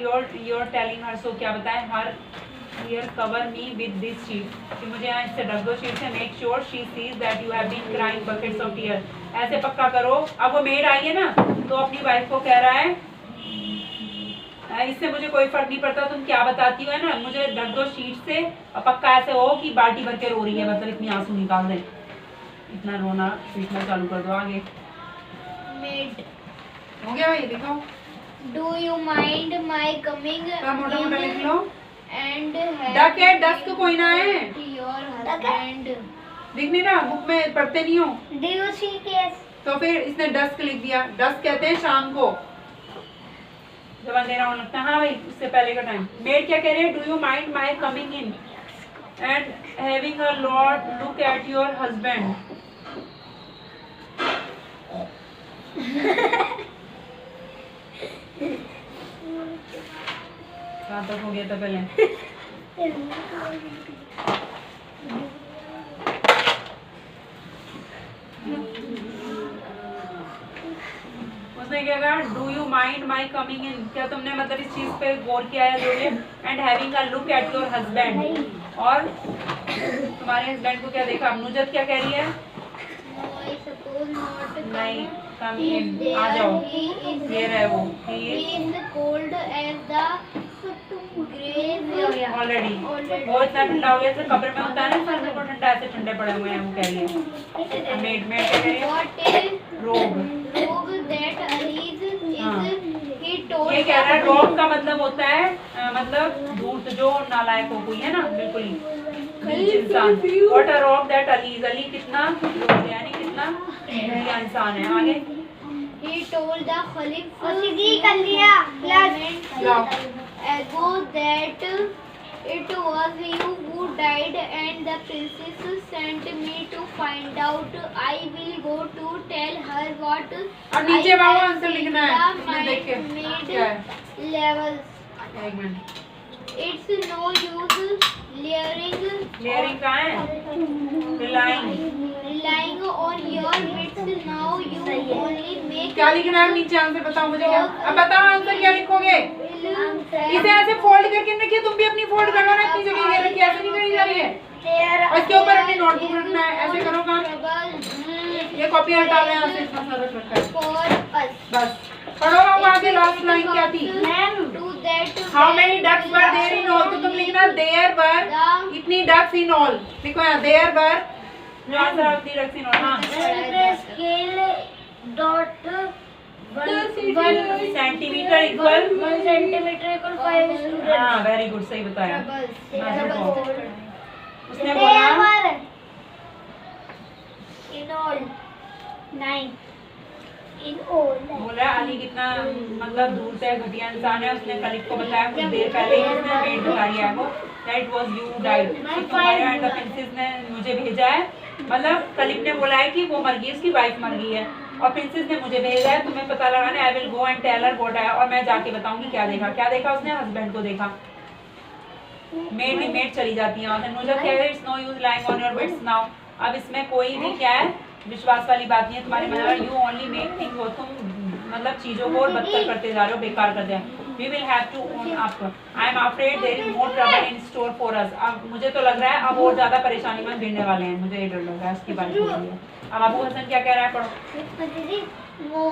[SPEAKER 2] you're telling her so क्या बताएं? हर here cover me with this sheet, कि मुझे यहाँ इससे ढक दो शीट से। make sure she sees that you have been crying buckets of tears, ऐसे पक्का करो। अब वो मेड आई है ना, तो अपनी वाइफ को कह रहा है इससे मुझे कोई फर्क नहीं पड़ता तुम क्या बताती हो, है ना, मुझे ढक दो शीट से, और पक्का ऐसे हो कि बाल्टी भर के रो रही है, मतलब इतनी आंसू निकाल दे, इतना रोना पीटना चालू कर दो। आगे
[SPEAKER 1] Maid,
[SPEAKER 2] हो गया भाई, दिखाओ।
[SPEAKER 1] do you mind my coming
[SPEAKER 2] मोटा मोटा लिख लो।
[SPEAKER 1] and have
[SPEAKER 2] डक है, डस्क कोई ना है,
[SPEAKER 1] your husband?
[SPEAKER 2] दिख नहीं रहा, बुक में पढ़ते नहीं हो
[SPEAKER 1] Do you see case?
[SPEAKER 2] तो फिर इसने डस्क लिख दिया। डस्क कहते हैं शाम को, जब अंधेरा होने लगता है। हाँ भाई, उससे पहले का टाइम। मेड क्या कह रहे हैं? Do you mind my coming in and having a Lord look at your husband. कहाँ तक हो गया था पहले? उसने क्या कहा? Do you mind my coming in, क्या तुमने मतलब इस चीज पे गौर किया है जो ये? And having a look at your husband, और तुम्हारे हस्बैंड को क्या देखा? नुजत क्या कह रही है?
[SPEAKER 1] No, I suppose not.
[SPEAKER 2] नहीं, कम इन, आ जाओ, ये रहे वो,
[SPEAKER 1] He is cold as the grave
[SPEAKER 2] already वो इतना ठंडा हो गया जैसे कब्र में होता है ना, सर को ठंडा, ऐसे ठंडे पड़े हुए हैं, वो कह रही है। मेड मेड क्या कह रही है?
[SPEAKER 1] What is
[SPEAKER 2] रोग,
[SPEAKER 1] robe that Alice
[SPEAKER 2] हाँ।
[SPEAKER 1] is? He told
[SPEAKER 2] ये कह रहा है रोग का मतलब होता है मतलब धूर्त, जो नालायक हो कोई, है ना, बिल्कुल ही नीच इंसान। What a rock that allies, Ali कितना रोग, यानी कितना घटिया इंसान है। आगे
[SPEAKER 1] He told the Caliph कर लिया ago that it was you who died, and the princess sent me to find out. I will go to tell her what
[SPEAKER 2] और नीचे
[SPEAKER 1] I
[SPEAKER 2] Babu
[SPEAKER 1] have
[SPEAKER 2] answer
[SPEAKER 1] seen
[SPEAKER 2] लिखना है,
[SPEAKER 1] the
[SPEAKER 2] इसमें देख के
[SPEAKER 1] maid
[SPEAKER 2] क्या है?
[SPEAKER 1] levels.
[SPEAKER 2] एक minute,
[SPEAKER 1] It's no use
[SPEAKER 2] layering कहाँ है?
[SPEAKER 1] relying on your wits now. You only make
[SPEAKER 2] क्या लिखना है नीचे? आंसर बताओ मुझे क्या? अब बताओ आंसर क्या लिखोगे? इसे ऐसे फोल्ड करके रखिए, तुम भी अपनी फोल्ड कर लो ना, इतनी जगह ये रखिए, ऐसे नहीं करी जा रही है। और इसके ऊपर अपनी नोटबुक रखना है, ऐसे करो काम। ये कॉपी हटा लें यहाँ से, इतना सारा रखा है।
[SPEAKER 1] for us.
[SPEAKER 2] बस पढ़ो अब आगे, लास्ट लाइन क्या थी?
[SPEAKER 1] To that
[SPEAKER 2] how many ducks were there in all, तो तुम लिखना देयर वर इतनी डक्स इन ऑल, लिखो यहाँ देयर वर जो आंसर इतनी डक्स इन ऑल। हाँ,
[SPEAKER 3] scale dot
[SPEAKER 2] 1 centimetre equal
[SPEAKER 3] 1 centimetre equal 5 student.
[SPEAKER 2] हाँ वेरी गुड, सही बताया।
[SPEAKER 1] troubles.
[SPEAKER 2] हाँ, देखो उसने बोला
[SPEAKER 1] In all 9. In all.
[SPEAKER 2] बोला अली कितना मतलब दूर से घटिया इंसान है। उसने कलीग को बताया कुछ देर पहले ही, उसने मेड बता रही है वो दैट वाज यू डाइड, तुम्हारे एंड द प्रिंसेस ने मुझे भेजा है मतलब कलीब ने बोला है कि वो मर गई, उसकी वाइफ मर गई है और प्रिंसेस ने मुझे भेजा है तुम्हें पता लगाने। I will go and tell her what है, और मैं जाके बताऊंगी क्या देखा। क्या देखा उसने? हस्बैंड को देखा। मेड चली जाती है और मुझे कह रहे it's no use lying on your beds now. अब इसमें कोई भी क्या है विश्वास वाली बात नहीं है तुम्हारे मन में। यू ओनली मेक थिंग, हो तुम मतलब चीजों को और बदतर करते जा रहे हो, बेकार कर दिया। We will have to own up. I am afraid there is more trouble in store for us. अब मुझे तो लग रहा है अब और ज्यादा परेशानी में गिरने वाले हैं, मुझे ये डर लग रहा है उसकी बात हो रही है। अब अबू हसन क्या कह रहा है? पढ़ो।
[SPEAKER 1] दीदी वो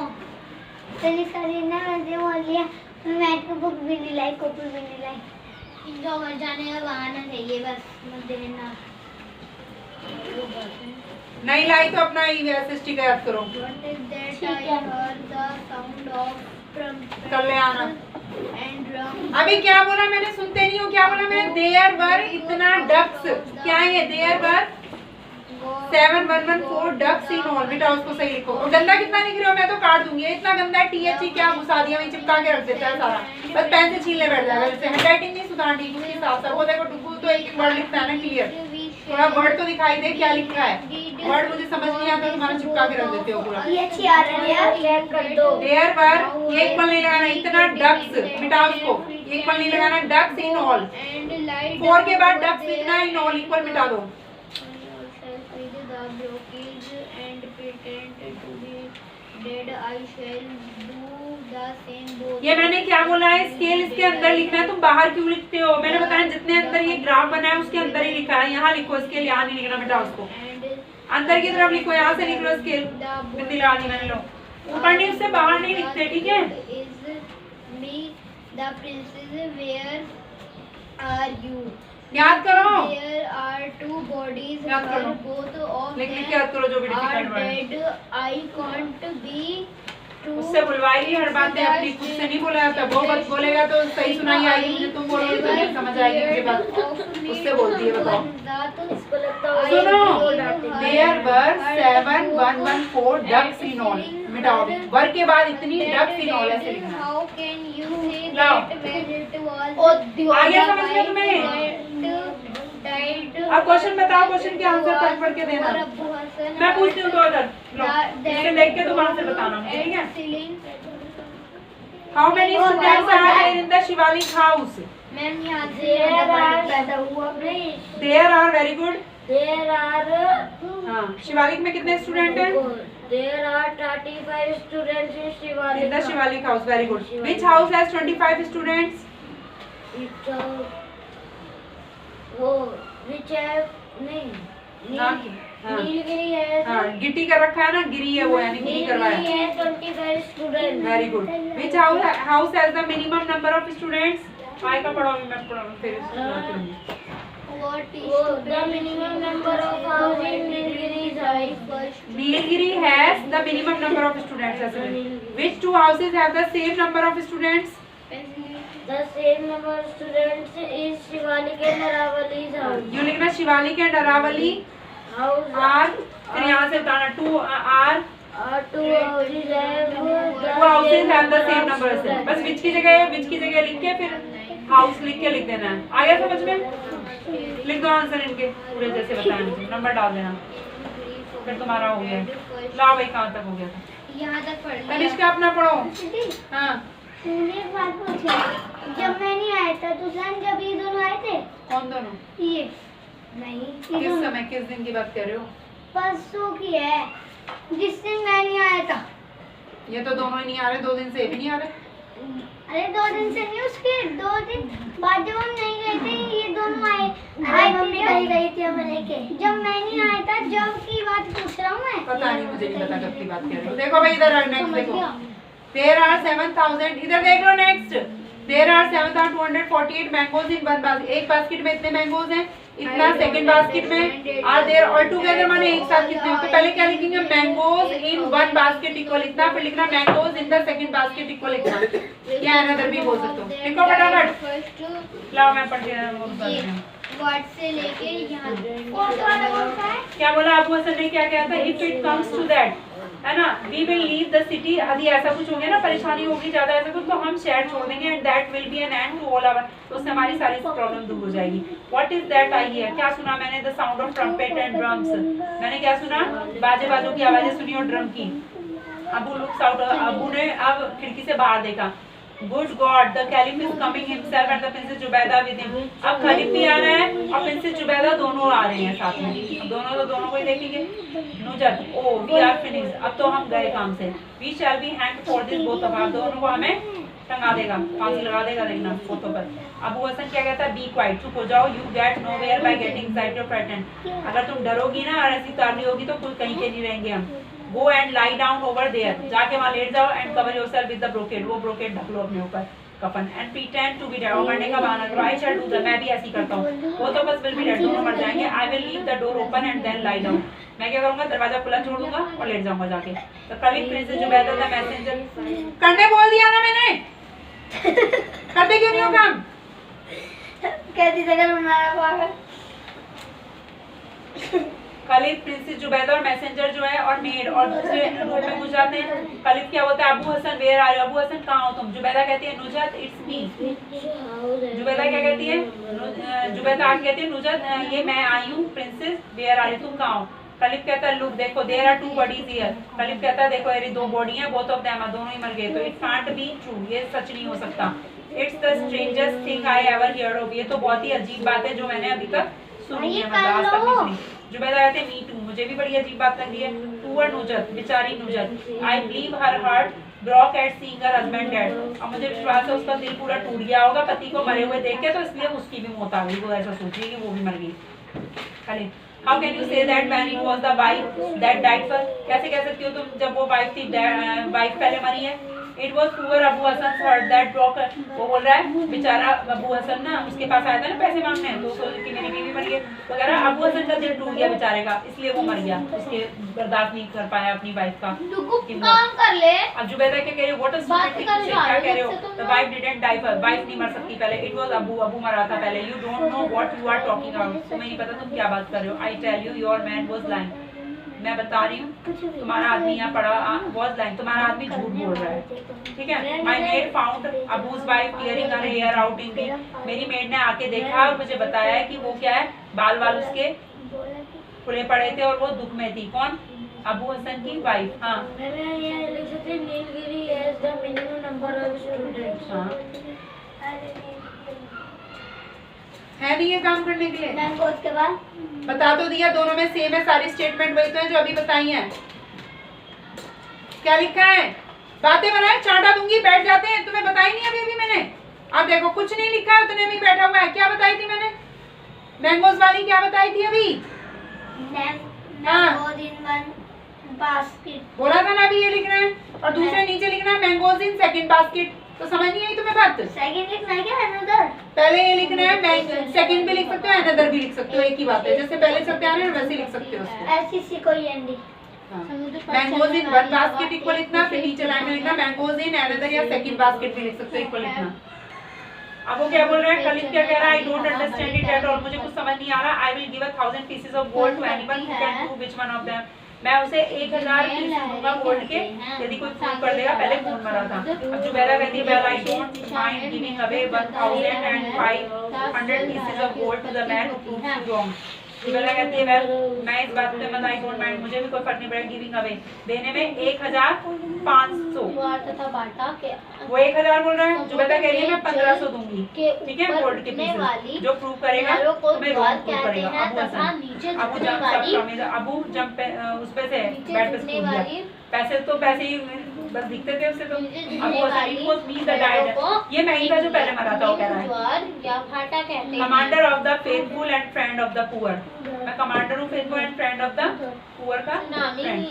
[SPEAKER 1] तनिष्का जी ने मुझे बोल दिया मैथ की बुक भी नहीं लाई, कॉपी भी नहीं लाई। इनको घर जाने का बहाना चाहिए बस, मत देना।
[SPEAKER 2] नहीं लाई तो अपना EVSST का याद करो।
[SPEAKER 1] What is that? I heard the sound of trumpet
[SPEAKER 2] कर ले आना।
[SPEAKER 1] and drums.
[SPEAKER 2] अभी क्या बोला मैंने? सुनते नहीं हो क्या बोला मैंने? देयर वर इतना डक्स, क्या है ये? There were 7114 ducks in all. बेटा उसको सही लिखो। और गंदा कितना लिख रहे हो? मैं तो काट दूंगी। इतना गंदा है THE क्या घुसा दिया, वहीं चिपका के रख देता है सारा। बस पेन से छीनने बैठ जाएगा। जैसे हैंडराइटिंग नहीं सुधारनी ठीक उसके हिसाब से। वो देखो डुगू तो एक वर्ड लिखता है ना क्लियर। थोड़ा वर्ड तो दिखाई दे क्या लिखा है। वर्ड मुझे समझ नहीं आता, तुम्हारा चिपका के रख देते हो पूरा।
[SPEAKER 3] ये अच्छी आ रही है, चेक कर दो।
[SPEAKER 2] देयर वर एक पल नहीं लगाना, इतना डक्स मिटाओ उसको। एक पल नहीं लगाना, डक्स इन ऑल। 4 के बाद डक्स लिखना है, इन ऑल इक्वल मिटा दो। ये मैंने क्या बोला है? स्केल इसके अंदर लिखना है, तुम बाहर क्यों लिखते हो? मैंने बताया जितने अंदर ये ग्राफ बना है उसके अंदर ही लिखा है। यहाँ लिखो स्केल, यहाँ नहीं लिखना बेटा उसको। अंदर की तरफ लिखो, यहाँ से लिख लो स्केल। बिंदी लगा दी मैंने। लो ऊपर नहीं, उससे बाहर नहीं लिखते, ठीक है? याद करो,
[SPEAKER 1] There are two bodies.
[SPEAKER 2] याद करो।
[SPEAKER 1] Both of
[SPEAKER 2] लिख
[SPEAKER 1] them
[SPEAKER 2] याद करो जो भी
[SPEAKER 1] are
[SPEAKER 2] डिफिकल्ट वर्ड है।
[SPEAKER 1] dead. I can't be true.
[SPEAKER 2] उससे बुलवाएगी हर बात है अपनी, खुद से नहीं बोला जाता। वो बस बोलेगा तो सही सुनाई आएगी मुझे, तुम बोलोगे तो नहीं समझ आएगी मुझे बात। उससे बोलती है, बताओ।
[SPEAKER 3] इसको लगता है
[SPEAKER 2] सुनो, there were 7114 ducks in all. मिटाओ वर के बाद इतनी डक्स इन ऑल ऐसे लिखना।
[SPEAKER 1] How can you say
[SPEAKER 2] लाओ।
[SPEAKER 1] that when it was
[SPEAKER 2] आ गया समझ में तुम्हें?
[SPEAKER 1] died?
[SPEAKER 2] अब क्वेश्चन बताओ, क्वेश्चन के आंसर पढ़ के देना।
[SPEAKER 1] और अब्बू हसन
[SPEAKER 2] मैं पूछती हूँ तो इधर लो, इसे देख के तुम आंसर बताना मुझे, ठीक है? How many students are there in the Shivalik house?
[SPEAKER 1] Ma'am यहाँ
[SPEAKER 3] There are
[SPEAKER 1] पैदा हुआ नहीं।
[SPEAKER 2] There are, very good.
[SPEAKER 3] There are
[SPEAKER 2] हाँ, शिवालिक में कितने स्टूडेंट हैं?
[SPEAKER 3] There are 35 students in
[SPEAKER 2] in
[SPEAKER 3] Shivalik.
[SPEAKER 2] The Shivalik house, very good. Which house has 25 students?
[SPEAKER 3] It's वो which है नहीं
[SPEAKER 2] हाँ, हाँ।
[SPEAKER 3] नीलगिरी है।
[SPEAKER 2] हाँ, गिट्टी कर रखा है ना, गिरी है वो, यानी गिरी करवाया।
[SPEAKER 3] नीलगिरी है 25 students.
[SPEAKER 2] Very good. Which house has the minimum number of students? I का पढ़ो, मैं पढ़ो फिर सुनाती हूँ।
[SPEAKER 1] What is
[SPEAKER 3] वो the minimum number of house in Nilgiri is high.
[SPEAKER 2] Nilgiri has the minimum number of students as well. Which two houses have the same number of students?
[SPEAKER 3] The same number of students is Shivalik and Aravali's house.
[SPEAKER 2] You लिखना Shivalik and Aravali
[SPEAKER 3] House
[SPEAKER 2] are, फिर यहाँ से बताना 2 are
[SPEAKER 3] two houses have
[SPEAKER 2] two houses have the same number से। बस which की जगह लिख के फिर हाउस लिख के लिख देना है। आ गया समझ में? लिख दो आंसर इनके पूरे जैसे बताया मुझे, नंबर डाल देना, फिर तुम्हारा हो गया। लाओ भाई, कहाँ तक हो गया था?
[SPEAKER 1] यहाँ तक पढ़ लिया।
[SPEAKER 2] तनिष्का अपना पढ़ो। हाँ,
[SPEAKER 1] तूने एक बात पूछी, जब मैं नहीं आया था तो जब ये दोनों आए थे।
[SPEAKER 2] कौन दोनों?
[SPEAKER 1] ये नहीं, ये
[SPEAKER 2] किस
[SPEAKER 1] दोनों
[SPEAKER 2] समय, किस दिन की बात कर रहे हो?
[SPEAKER 1] परसों की है, जिस दिन मैं नहीं आया था।
[SPEAKER 2] ये तो दोनों ही नहीं आ रहे, 2 दिन से ये भी नहीं आ रहे।
[SPEAKER 1] अरे 2 दिन से नहीं, उसके 2 दिन बाद जब हम नहीं गए थे ये दोनों आए।
[SPEAKER 3] अरे मम्मी कहीं गई थी हमें लेके।
[SPEAKER 1] जब मैं नहीं आया था, जब की बात पूछ रहा हूँ मैं।
[SPEAKER 2] पता नहीं, मुझे नहीं पता कब की बात कर रहे हो। देखो भाई इधर नेक्स्ट
[SPEAKER 1] समझ
[SPEAKER 2] देखो।
[SPEAKER 1] गया।
[SPEAKER 2] There are 7000, इधर देख लो next. There are 7248 mangoes in one basket. एक बास्केट में इतने मैंगोज हैं, इतना सेकंड बास्केट में। आर देयर ऑल टुगेदर माने एक साथ कितने हो? तो पहले क्या लिखेंगे? Mangoes in one basket equal इतना, फिर लिखना mangoes in the second basket equal इतना। या अनदर भी बोल सकते हो। लिखो फटाफट।
[SPEAKER 1] फर्स्ट
[SPEAKER 2] लाओ मैं पढ़ के वो बताती हूँ।
[SPEAKER 1] वर्ड से लेके यहाँ
[SPEAKER 2] क्या बोला अबू हसन ने? क्या कहता है? If it comes to that है ना, we will leave the city, यदि ऐसा कुछ हो गया ना, परेशानी होगी ज़्यादा ऐसा कुछ, तो हम शहर छोड़ देंगे and that will be an end to all our, तो उससे हमारी सारी प्रॉब्लम दूर हो जाएगी। What is that I hear, क्या सुना मैंने, the sound of trumpet and drums, मैंने क्या सुना, बाजे बाजों की आवाज़ें सुनी और ड्रम की। अबू लुक्स आउट, अबू ने अब खिड़की से बाहर देखा। Good god, the caliph is coming himself and the princess Zubaida with him, अब खलीफ भी आ रहा है और प्रिंसेस जुबैदा दोनों आ रहे हैं साथ में, अब दोनों को ही देखेंगे। Nuzhat, oh we are finished, अब तो हम गए काम से, we shall be hang for this both of, दोनों को हमें टंगा देगा, फांसी लगा देगा, देखना फोटो पर। अबू हसन क्या कहता है, बी क्वाइट, चुप हो जाओ, you get nowhere by getting excited और फ्राइटेंड, अगर तुम डरोगी ना और ऐसी तारनी होगी तो कुछ कहीं के नहीं रहेंगे हम। Go and lie down over there, जाके वहाँ लेट जाओ and cover yourself with the brocade, वो brocade ढक लो अपने ऊपर कफन, and pretend to be dead, और मरने का बहाना करो, I shall do that, मैं भी ऐसी करता हूँ, वो तो बस will be dead, दोनों मर जाएंगे, I will leave the door open and then lie down, मैं क्या करूँगा, दरवाजा खुला छोड़ दूँगा और लेट जाऊँगा जाके। तो कभी प्रिंसेस जुबैदा का मैसेंजर, करने बोल दिया ना मैंने, करते क्यों नहीं हो काम,
[SPEAKER 1] कैसी जगह बनाया पागल।
[SPEAKER 2] खलीफ, प्रिंसेस जुबैदा और मैसेंजर जो है और मेड और दूसरे रूम में घुस जाते हैं। खलीफ क्या होता है, Abu Hassan where are you, Abu Hassan कहाँ हो तुम, जुबैदा कहती है नुजत इट्स मी, जुबैदा क्या कहती है, जुबैदा आके कहती है नुजत ये मैं आई हूँ, प्रिंसेस वेयर आर यू, तुम कहाँ हो। खलीफ कहता है लुक देखो, there are two bodies here, caliph कहता है देखो ये दो बॉडी हैं, बोथ ऑफ देम आर, दोनों ही मर गए, तो इट कांट बी ट्रू, ये सच नहीं हो सकता। It's the strangest thing I ever heard of, ये तो बहुत ही अजीब बात है जो मैंने अभी तक सुनी है, मतलब आज तक नहीं सुनी। जुबैदा कहते हैं मी टू, मुझे भी बड़ी अजीब बात लग रही है। पुअर नुजत, बेचारी Nuzhat, I believe her heart broke at seeing her husband dead, और मुझे विश्वास है उसका दिल पूरा टूट गया होगा पति को मरे हुए देख के, तो इसलिए उसकी भी मौत आ गई, वो ऐसा सोच रही है कि वो भी मर गई। खाली how can you say that when it was the wife that died first, कैसे कह सकती हो तुम जब वो वाइफ थी, वाइफ पहले मरी है। It was poor Abu Hassan heart that broke, वो बोल रहा है बेचारा अबू हसन ना उसके पास आया था ना पैसे मांगने, तो सोच कि मेरी बीवी मर गई वगैरह, अबू हसन का दिल टूट गया बेचारे का, इसलिए वो मर गया, उसके बर्दाश्त नहीं कर पाया अपनी वाइफ का।
[SPEAKER 1] काम कर ले।
[SPEAKER 2] अब जुबैदा क्या कह रही है, व्हाट इज क्या कह रहे हो, the wife didn't die, wife नहीं मर सकती पहले, इट वाज अबू, अबू मरा था पहले, you don't know what you are talking about, तुम्हें नहीं पता तुम क्या बात कर रहे हो। I tell you your man was lying, मैं बता रही हूँ तुम्हारा आदमी यहाँ पड़ा वाज लाइंग, तुम्हारा आदमी झूठ बोल रहा है, ठीक है। My maid found Abu's wife clearing her hair out in the, मेरी मेड ने आके देखा और मुझे बताया है कि वो क्या है, बाल बाल उसके खुले पड़े थे और वो दुख में थी। कौन, अबू हसन की वाइफ। हाँ
[SPEAKER 3] Nilgiri has the minimum number of students,
[SPEAKER 2] हाँ है नहीं ये काम करने के लिए,
[SPEAKER 1] मैंगो उसके बाद
[SPEAKER 2] बता तो दिया, दोनों में सेम है, सारी स्टेटमेंट वही तो है जो अभी बताई हैं। क्या लिखा है, बातें बनाए चाटा दूंगी, बैठ जाते हैं, तुम्हें बताई नहीं अभी मैंने, अब देखो कुछ नहीं लिखा है, उतने में बैठा हुआ है। क्या बताई थी मैंने, मैंगोज वाली क्या बताई थी अभी,
[SPEAKER 1] मैंगोज इन वन बास्केट
[SPEAKER 2] बोला था ना अभी ये लिखना है, और दूसरे नीचे लिखना है मैंगोज इन सेकंड बास्केट, तो समझ नहीं आई तुम्हें बात।
[SPEAKER 1] सेकंड लिखना है क्या, अनदर
[SPEAKER 2] पहले ये लिखना है, सेकंड भी लिख सकते हो, अनदर भी लिख सकते हो, एक ही बात है, जैसे पहले सब तैयार है वैसे लिख सकते हो उसको।
[SPEAKER 1] ऐसी कोई Andy
[SPEAKER 2] mangoes in one basket equal इतना, फिर नीचे लाइन में लिखना मैंगोज इन अनदर या सेकंड बास्केट भी लिख सकते हो इक्वल इतना। अब वो क्या बोल रहा है, खलीफ क्या कह रहा है, I don't understand it at all, मुझे कुछ समझ नहीं आ रहा। I will give 1000 pieces of gold to anyone who can do which one of them, मैं उसे 1000 पीस दूंगा गोल्ड के यदि कोई प्रूव कर देगा, पहले खून मरा था। अब जुबैदा कहती है well I don't mind giving away 1500 pieces of gold to the man who proves you wrong. Zubaida कहती है वेल मैं इस बात पे मत, आई डोंट माइंड, मुझे भी कोई फर्क नहीं पड़ेगा गिविंग अवे, देने में 1500, वो 1000 बोल रहा है, जुबैदा कह रही है मैं 1500 दूंगी, ठीक है, गोल्ड के पीसेस, जो प्रूव करेगा तुम्हें रोक प्रूव करेगा। अबू हसन, अबू जंप उस पे से बैठ पे कूद गया, पैसे तो पैसे ही बस दिखते थे उससे, तो अबू हसन को मी द डाइड, ये मैं ही था जो पहले मरा था, वो कह रहा है commander of the faithful and friend of the poor, मैं कमांडर हूँ faithful and friend of the poor का फ्रेंड,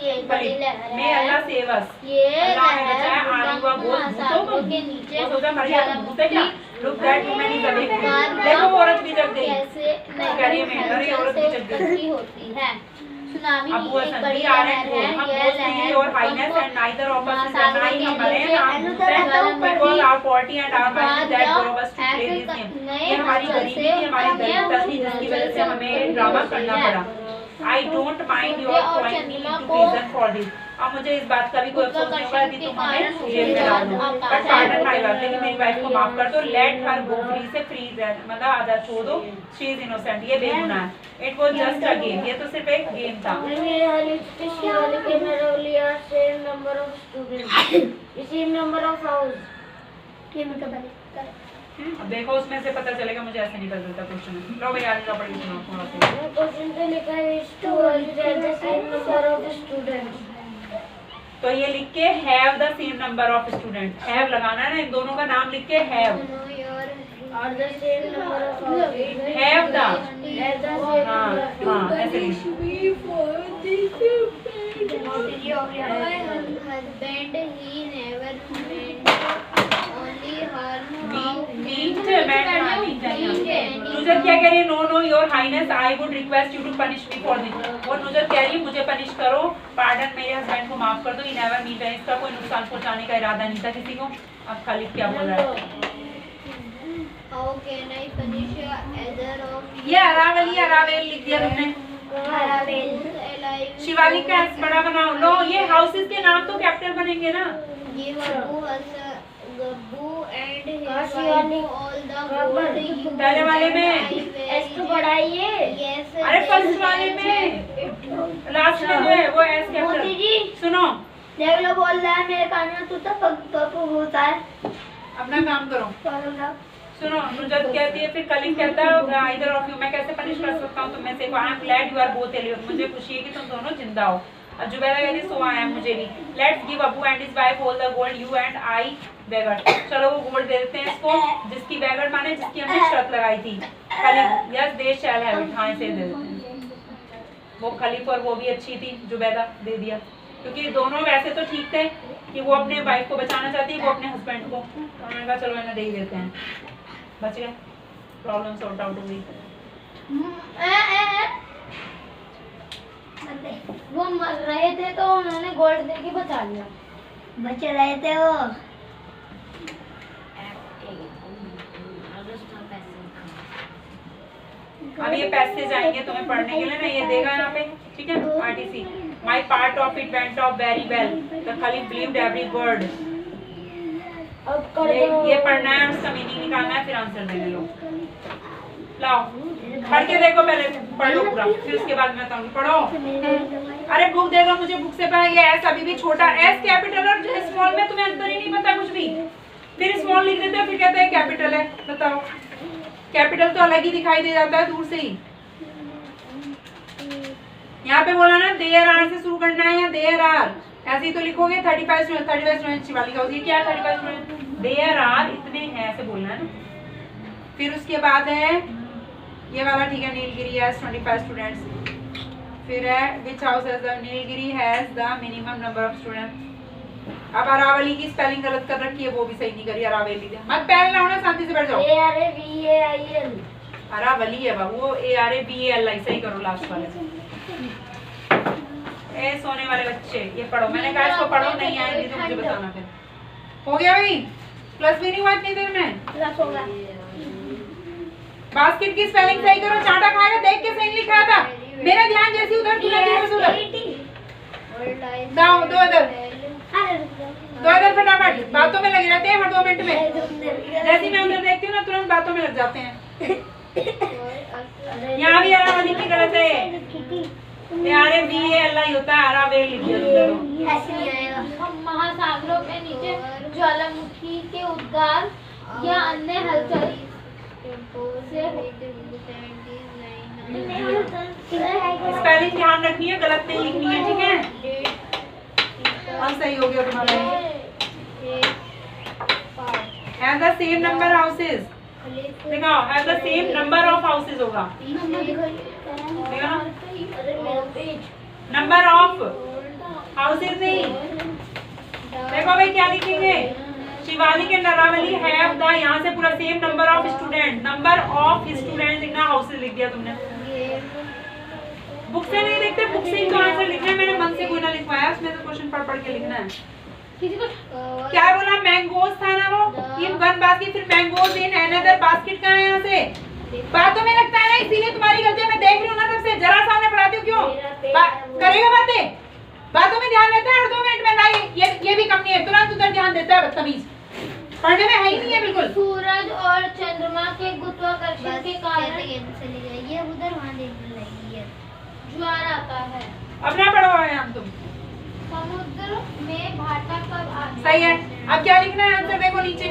[SPEAKER 2] मैं अल्लाह सेव अस, अल्लाह हमें बचाए, आनी हुआ बहुत भूतों को, वो सोचा मर गया भूत है क्या, look that woman is awake, देखो वो औरत भी जग गई, कह रही है मैं, अरे औरत भी जग गई होती है। अबू हसन भी आ रहे हैं, हम बोथ नहीं और highness and neither of us is अनाई, हमारे नाम because our poverty and our mind that drove us to play this game, ये हमारी गरीबी थी, हमारी दरिद्रता थी जिसकी वजह से हमें ड्रामा करना पड़ा। I don't mind your point into reason for this. अब मुझे इस बात का भी कोई अफसोस नहीं होगा कि तुम हमें जेल में डाल दो, बट पार्डन माय वाइफ, लेकिन मेरी वाइफ को माफ कर दो, लेट हर गो फ्री से फ्री, मतलब आजाद छोड़ दो, शी इज इनोसेंट, ये बेगुनाह है, it was just a game, ये तो सिर्फ एक गेम था।
[SPEAKER 3] Shivalik and Aravalli are same number of students, same number of house.
[SPEAKER 1] ये मतलब है
[SPEAKER 2] अब देखो उसमें से पता चलेगा, मुझे ऐसे नहीं पता चलता क्वेश्चन। लो भाई आगे का पढ़िए, सुनाओ थोड़ा सा।
[SPEAKER 3] क्वेश्चन पे लिखा है Shivalik have the same number of students,
[SPEAKER 2] तो ये लिख के have the same number of student, have लगाना है ना, इन दोनों का नाम लिख के हैव,
[SPEAKER 3] और the same number of house,
[SPEAKER 2] have the,
[SPEAKER 3] हाँ
[SPEAKER 2] ऐसे लिख।
[SPEAKER 1] husband he never meant only her
[SPEAKER 2] नुजर क्या कह रही है? No no your highness, I would request you to punish me for this. और नुजर कह रही है मुझे पनिश करो, पार्डन मेरे हस्बैंड को माफ कर दो, ही नेवर मीट है, इसका कोई नुकसान पहुंचाने का इरादा नहीं था किसी को। अब खालिद क्या बोल रहा है?
[SPEAKER 1] how can I punish either of
[SPEAKER 2] ये अरावेल लिख दिया तुमने, शिवालिक का एस बड़ा बनाओ। लो ये हाउसेस के नाम तो कैपिटल बनेंगे ना।
[SPEAKER 1] ये Gabbu and his wife all the gold you
[SPEAKER 2] पहले वाले में
[SPEAKER 3] एस तो बढ़ाइए।
[SPEAKER 1] yes
[SPEAKER 2] अरे फर्स्ट वाले में लास्ट में जो है वो एस कैपिटल। सुनो
[SPEAKER 1] देख लो बोल रहा है मेरे कान में, तू तो पप्पू होता है,
[SPEAKER 2] अपना काम करो। सुनो नुजत कहती है, फिर कलीग कहता है इधर ऑफ यू, मैं कैसे पनिश कर सकता हूँ तुम में से को? I am glad you are both alive, मुझे खुशी है कि तुम दोनों जिंदा हो। और जुबैदा कहती है सो आई एम, मुझे भी। Let's give Abu and his wife all the gold, you and I beggar. चलो वो गोल्ड दे देते हैं इसको, जिसकी बेगर माने जिसकी हमने शर्त लगाई थी। Colleague yes they shall have it, हाँ इसे दे देते हैं। वो खलीफ और वो भी अच्छी थी, जुबैदा दे दिया, क्योंकि दोनों वैसे तो ठीक थे कि वो अपने वाइफ को बचाना चाहती, वो अपने हस्बैंड को, तो उन्होंने कहा चलो इन्हें दे ही देते हैं, बच गए, प्रॉब्लम सॉर्ट आउट हो गई।
[SPEAKER 1] वो मर रहे थे तो उन्होंने गोल्ड दे के बचा लिया, बच रहे थे वो।
[SPEAKER 2] अब ये पैसे जाएंगे तुम्हें पढ़ने के लिए ना, ये देगा यहाँ पे, ठीक है। RTC my part of it went of very well, the खलीफ believed every word. ये पढ़ना है, उसका मीनिंग निकालना है, फिर आंसर देने लो। लाओ पढ़ के देखो, पहले पढ़ लो पूरा, फिर उसके बाद मैं बताऊंगी। पढ़ो। अरे बुक दे दो मुझे, बुक से पढ़ेंगे। एस अभी भी छोटा, एस कैपिटल और स्मॉल में तुम्हें अंतर ही नहीं पता कुछ भी, फिर स्मॉल लिख देते हो, फिर कहते हैं कैपिटल है। बताओ, कैपिटल तो अलग ही दिखाई दे जाता है दूर से ही। यहाँ पे बोला ना देयर आर से शुरू करना है, या देयर आर, ऐसे ही तो लिखोगे। 35 स्टूडेंट शिवालिक हाउस, ये क्या है? 35 स्टूडेंट, देयर आर इतने हैं, ऐसे बोलना है ना। फिर उसके बाद है ये वाला, ठीक है, नीलगिरी हैज 25 स्टूडेंट्स। फिर है विच house has the, Nilgiri has the minimum number of student. अब अरावली की स्पेलिंग गलत कर रखी है, वो भी सही नहीं करी। अरावली दे मत पैर लाओ ना, शांति से बैठ जाओ।
[SPEAKER 3] ARAVAIL,
[SPEAKER 2] अरावली है बाबू, वो ARAVALI, सही करो लास्ट वाले। ए सोने वाले बच्चे, ये पढ़ो, मैंने कहा इसको पढ़ो, नहीं आएंगी तो मुझे बताना। फिर हो गया भाई, प्लस भी नहीं हुआ इतनी देर में।
[SPEAKER 1] प्लस होगा।
[SPEAKER 2] बास्केट की स्पेलिंग सही करो, चाटा खाएगा देख के सही लिखा था। मेरा ध्यान जैसी उधर उधर दाओ, दो इधर फटाफट, बातों में लगे रहते हैं हर 2 मिनट में। जैसी मैं उधर देखती हूँ ना, तुरंत बातों में लग जाते हैं। यहाँ भी अरावली की गलत है, यारे VALI होता है, अरावेल लिख दिया तुमने तो।
[SPEAKER 1] ऐसे नहीं आएगा। महासागरों के नीचे ज्वालामुखी के उद्गार या अन्य हलचल
[SPEAKER 2] स्पेलिंग ध्यान रखनी है, गलत नहीं लिखनी है, ठीक है। हाँ सही हो गया तुम्हारा। Have the same number houses, दिखाओ, have the same number of houses होगा, देखा ना, नंबर ऑफ हाउसेस नहीं। देखो भाई क्या लिखेंगे, Shivalik and Aravalli have the, यहाँ से पूरा same number of student, number of student लिखना, हाउसेस लिख दिया तुमने। बुक से नहीं लिखते, बुक से ही तो आंसर लिखना है, मैंने मन से कोई ना लिखवाया, उसमें तो क्वेश्चन पढ़ पढ़ के लिखना है।
[SPEAKER 1] किसी को
[SPEAKER 2] क्या बोला, मैंगोज था ना वो, इन वन बास्केट, फिर मैंगोज इन अनदर बास्केट कहाँ है? यहाँ से बातों में लगता है ना, इसीलिए तुम्हारी गलती मैं देख रही हूँ ना, तब से जरा सा हमने पढ़ा कराती हूँ क्यों? करेगा बातों में ध्यान देता है हर 2 मिनट में ना। ये भी कम नहीं है, तुरंत उधर ध्यान देता है, बदतमीज। पढ़ने में है ही नहीं है बिल्कुल।
[SPEAKER 1] सूरज और चंद्रमा के गुरुत्वाकर्षण के कारण ये उधर वहाँ देखने लगी है, ज्वार आता है।
[SPEAKER 2] अब ना पढ़ो आयाम तुम।
[SPEAKER 1] समुद्र में भाटा कब आता है?
[SPEAKER 2] सही है। अब क्या लिखना है आंसर देखो नीचे,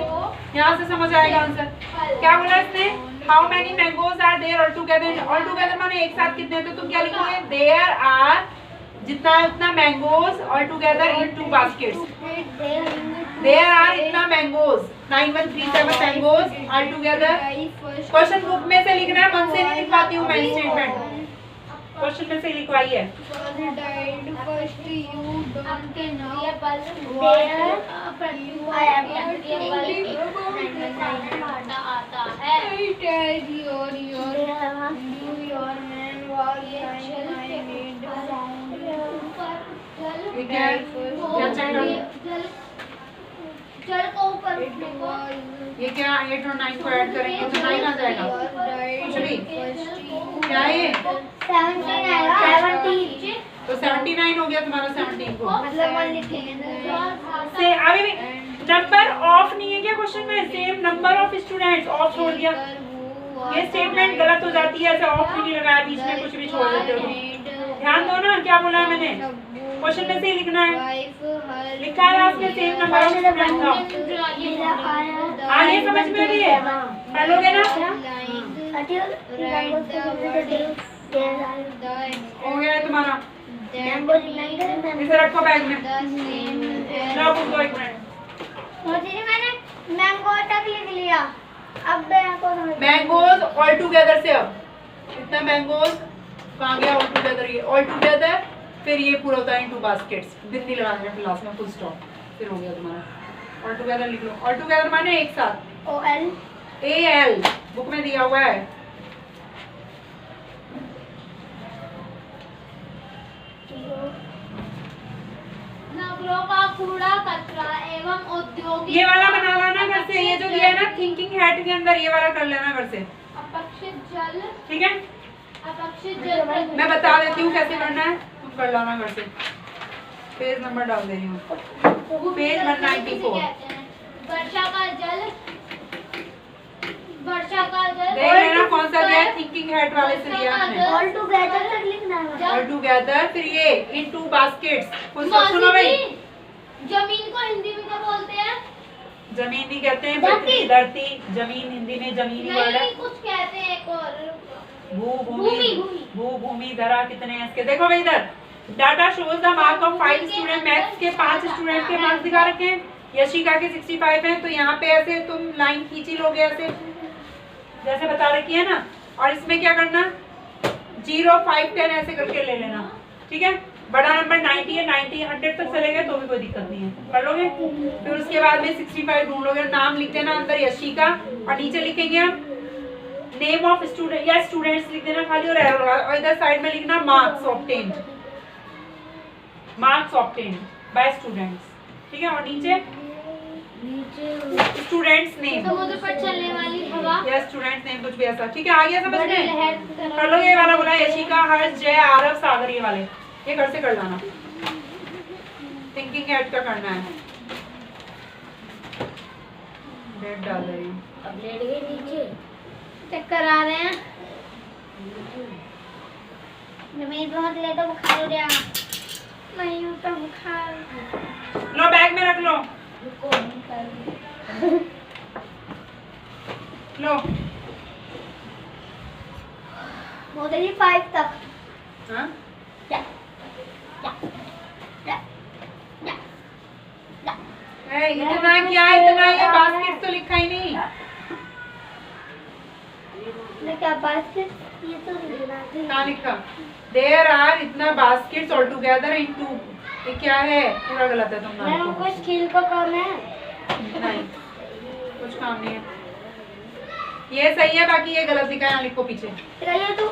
[SPEAKER 2] यहाँ से समझ आएगा आंसर। क्या बोला इसने? How many mangoes are there all together? All together माने एक साथ कितने? तो तुम क्या लिखोगे? देयर आर, जितना है उतना mangoes all together in 2 baskets. There are इतना mangoes, 9137 mangoes all together. Question book में से लिखना है, मन से नहीं लिखवाती हूँ मैं स्टेटमेंट, क्वेश्चन में से लिखवाई है।
[SPEAKER 1] जल को ऊपर उठने को
[SPEAKER 2] ये क्या 8 और 9 को ऐड करेंगे तो 9 आ जाएगा। कुछ भी क्या है ये?
[SPEAKER 1] 17 आएगा।
[SPEAKER 2] 17 तो 79 हो गया तुम्हारा 17 को।
[SPEAKER 1] मतलब 1 लिखेंगे
[SPEAKER 2] से अभी भी नंबर ऑफ नहीं है क्या क्वेश्चन में? Same number of students, of छोड़ दिया। ये स्टेटमेंट गलत हो जाती है, ऐसे ऑफ भी नहीं लगाया, बीच में कुछ भी छोड़ देते हो तुम। ध्यान दो ना क्या बोला है मैंने, क्वेश्चन में से ही लिखना है। लिखा है आपके सेम नंबर ऑफ स्टूडेंट्स का। आगे समझ में भी है, पढ़ लोगे ना? हो गया है तुम्हारा। इसे रखो बैग में। लो बुक दो 1 मिनट।
[SPEAKER 1] मैंने मैंगो तक लिख लिया, अब
[SPEAKER 2] मैंगोज ऑल टुगेदर से अब इतना मैंगोज कहाँ गया? ऑल टुगेदर, ये ऑल टुगेदर, फिर ये पूरा होता है इन 2 बास्केट्स। बिंदी लगा देना क्लास में, फुल स्टॉप, फिर हो गया तुम्हारा। ऑल टुगेदर लिख लो। ऑल टुगेदर माने एक साथ।
[SPEAKER 1] OL
[SPEAKER 2] AL बुक में दिया हुआ है।
[SPEAKER 1] नगरों का कूड़ा कचरा एवं औद्योगिक,
[SPEAKER 2] ये वाला बना लेना घर से, ये जो दिया है ना थिंकिंग हैट के अंदर, ये वाला कर लेना घर से,
[SPEAKER 1] अपक्षित जल,
[SPEAKER 2] ठीक है?
[SPEAKER 1] अपक्षित जल
[SPEAKER 2] मैं बता देती हूँ कैसे करना है, तुम कर लाना घर से। पेज नंबर डाल दे रही हूँ, पेज 194।
[SPEAKER 1] वर्षा का जल, वर्षा का जल
[SPEAKER 2] देख लेना कौन सा दिया है, थिंकिंग हैट वाले से दिया मैंने।
[SPEAKER 1] ऑल टुगेदर तक लिखना है।
[SPEAKER 2] ऑल टुगेदर, फिर ये इन 2 बास्केट्स। कुछ
[SPEAKER 1] मौसी
[SPEAKER 2] सुनो भाई,
[SPEAKER 1] जी, जमीन को हिंदी में क्या बोलते हैं?
[SPEAKER 2] जमीन भी कहते हैं, पृथ्वी, धरती, जमीन हिंदी में जमीनी वर्ड है।
[SPEAKER 1] नहीं, कुछ कहते हैं एक और,
[SPEAKER 2] भूमि, भूमि, धरा कितने हैं इसके? देखो भाई इधर, data shows the mark of 5 student. Maths के 5 स्टूडेंट के मार्क्स दिखा रखे हैं, यशिका के 65 हैं। तो यहाँ पे ऐसे तुम लाइन खींची लोगे ऐसे, जैसे बता रखी है ना। और इसमें क्या करना, 0, 5, 10 ऐसे करके ले लेना, ठीक है? बड़ा नंबर 90 है, 90 100 तक चले गए तो भी कोई दिक्कत नहीं है, कर लोगे। फिर उसके बाद में 65 ढूंढ लोगे। नाम लिख देना अंदर यशिका, और नीचे लिखेंगे हम नेम ऑफ स्टूडेंट या स्टूडेंट्स लिख देना खाली, और इधर साइड में लिखना marks obtained, marks obtained by students, ठीक है? और नीचे स्टूडेंट्स नेम,
[SPEAKER 1] समुद्र पर चलने वाली हवा
[SPEAKER 2] या स्टूडेंट नेम, कुछ भी ऐसा, ठीक है? आ गया समझ में? कर लो ये वाला बोला, यशिका, हर्ष, जय, आरव, सागर, ये वाले ये घर से कर लाना। थिंकिंग हैट का करना है। डेट डाल रही हूँ।
[SPEAKER 3] अब लेट गए नीचे,
[SPEAKER 1] चक्कर आ रहे हैं, जमीन बहुत लेट है, बुखार हो गया। नहीं होता बुखार।
[SPEAKER 2] लो बैग में रख लो, लो।
[SPEAKER 1] मोदी 5 तक।
[SPEAKER 2] हाँ? इतना क्या, इतना ये बास्केट तो लिखा ही नहीं।
[SPEAKER 1] क्या बास्केट, ये तो लिखना है।
[SPEAKER 2] कहाँ लिखा? देयर आर इतना बास्केट्स ऑल टुगेदर इन 2। ये क्या है? पूरा गलत है तुम
[SPEAKER 3] मैम
[SPEAKER 2] लोग।
[SPEAKER 3] कुछ स्किल का काम है?
[SPEAKER 2] नहीं, कुछ काम नहीं है। ये सही है, बाकी ये गलत लिखा है, यहाँ लिखो पीछे।
[SPEAKER 1] तो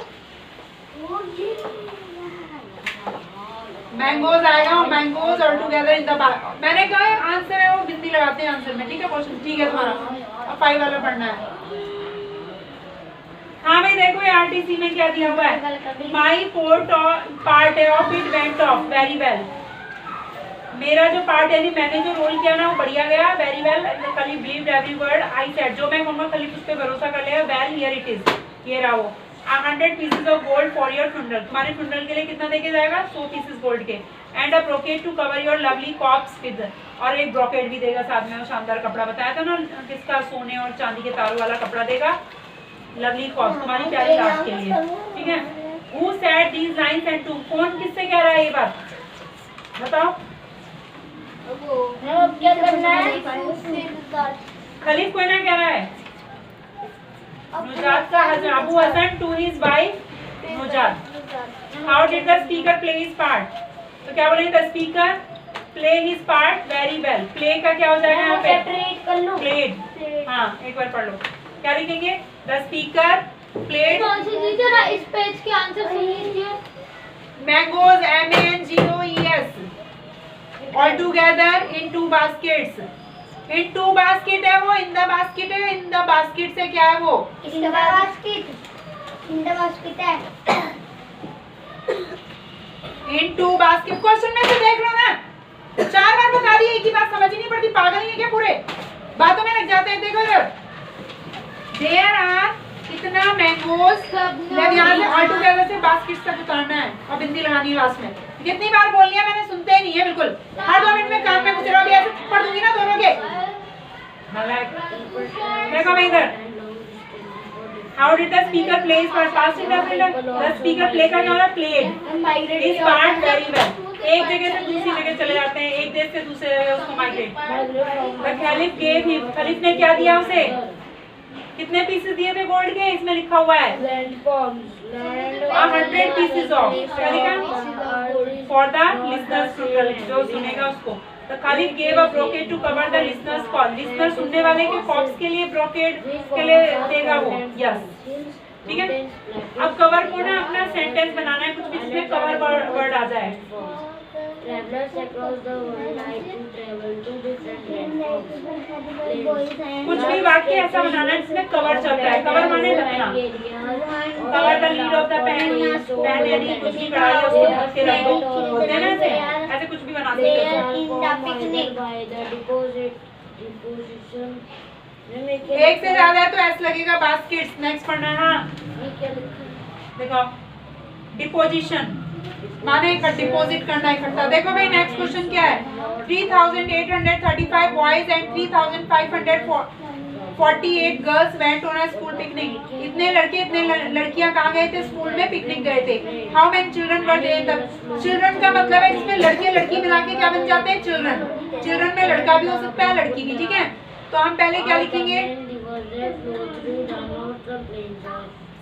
[SPEAKER 2] मैंगोज आएगा, और mangoes all together in the मैंने कहा आंसर है वो बिंदी लगाते हैं आंसर में, ठीक है? क्वेश्चन ठीक है तुम्हारा। अब 5 वाला पढ़ना है। हाँ भाई देखो ये आरटीसी में क्या दिया हुआ है, my part of it went of very well. मेरा जो पार्ट यानी मैंने जो रोल किया ना वो बढ़िया गया, very well. खलीफ believed every word I said, जो मैं कहूँगा खलीफ उस पर भरोसा कर लेगा। वेल हियर इट इज, ये रहा वो 100 pieces of gold for your funeral, तुम्हारे फुंडल के लिए कितना देके जाएगा 100 पीसेस गोल्ड के। And a brocade to cover your lovely corpse with, और एक ब्रोकेट भी देगा साथ में, वो शानदार कपड़ा बताया था ना किसका, सोने और चांदी के तारों वाला कपड़ा देगा, लवली कॉप्स तुम्हारी प्यारी लाश के लिए, ठीक है। Who said these lines and to, कौन किससे कह रहा है ये बात बताओ।
[SPEAKER 3] क्या करना है?
[SPEAKER 2] खलीफ कोई ना कह रहा है, नुजात का husband Abu Hassan to his wife Nuzhat. How did the speaker play his part, तो क्या बोलेंगे, the speaker play his part very well. Play का क्या हो जाएगा यहाँ पे,
[SPEAKER 3] सेपरेट कर लो।
[SPEAKER 2] प्लेड। हाँ एक बार पढ़ लो, क्या लिखेंगे, द स्पीकर प्लेड।
[SPEAKER 1] इस पेज के आंसर सुन लीजिए।
[SPEAKER 2] Mangoes MANGOES all together in two baskets, in two basket है वो, in the basket है, in the basket से क्या है वो,
[SPEAKER 1] in the basket, in the basket है।
[SPEAKER 2] in two basket, क्वेश्चन में से देख लो ना, 4 बार बता दी, एक ही बात समझ ही नहीं पड़ती, पागल ही है क्या पूरे, बातों में लग जाते हैं। देखो इधर, there are कितना मैंगोज, जब यहाँ से ऑल टुगेदर से बास्केट तक उतारना है और बिंदी लगानी है लास्ट में। कितनी बार बोलनी है मैंने, सुनते ही नहीं है बिल्कुल, हर 2 मिनट में कान में कुछ रहा भी ऐसे थप्पड़ दूंगी ना दोनों के। देखो मैं इधर, how did the speaker play is past indefinite, the speaker play का क्या होता है, played is part very well. एक जगह से दूसरी जगह चले जाते हैं, एक देश से दूसरे जगह उसको migrate. The caliph gave him, caliph ने क्या दिया उसे, कितने पीसेस दिए थे गोल्ड के, इसमें लिखा हुआ है 100 पीसेस ऑफ, क्या लिखा, फॉर द लिसनर्स, जो सुनेगा उसको। The caliph gave a brocade to cover the listeners call, listener सुनने वाले के कॉप्स के लिए ब्रोकेट के लिए देगा वो, यस ठीक है। अब कवर को ना अपना सेंटेंस बनाना है, कुछ भी जिसमें कवर वर्ड आ जाए।
[SPEAKER 3] Travelers across the world like to travel to different lands.
[SPEAKER 2] कुछ भी वाक्य ऐसा बनाना है जिसमें कवर चलता है, कवर माने ढकना, cover the lid of the pen, pen यानी कुछ भी कढ़ाई है उसको ढक के रख दो, होते हैं ना ऐसे, ऐसे कुछ भी बना सकते हो। एक से ज्यादा है तो ऐसे लगेगा बास्केट्स। नेक्स्ट पढ़ना है, हाँ देखो, डिपोजिशन माने डिपॉजिट करना इकट्ठा। देखो भाई नेक्स्ट क्वेश्चन क्या है, 3835 boys and 3548 girls went on a school picnic. इतने लड़के इतने लड़कियां कहाँ गए थे, स्कूल में पिकनिक गए थे। How many children were there, children का मतलब है इसमें लड़के लड़की मिला के क्या बन जाते हैं, चिल्ड्रन। चिल्ड्रन में लड़का भी हो सकता है लड़की भी, ठीक है। तो हम पहले क्या लिखेंगे,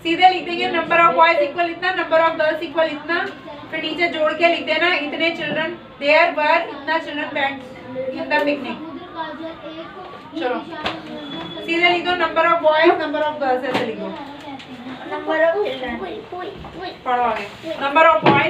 [SPEAKER 2] सीधे लिख देंगे नंबर ऑफ बॉयज इक्वल इतना, नंबर ऑफ गर्ल्स इक्वल इतना, फिर नीचे जोड़ के लिख देना इतने चिल्ड्रन, देयर वर इतना children went in the picnic. चलो सीधे लिख दो number of boys, number of girls, ऐसे लिख दो।
[SPEAKER 3] Number of children.
[SPEAKER 2] पढ़ो आगे, नंबर ऑफ बॉयज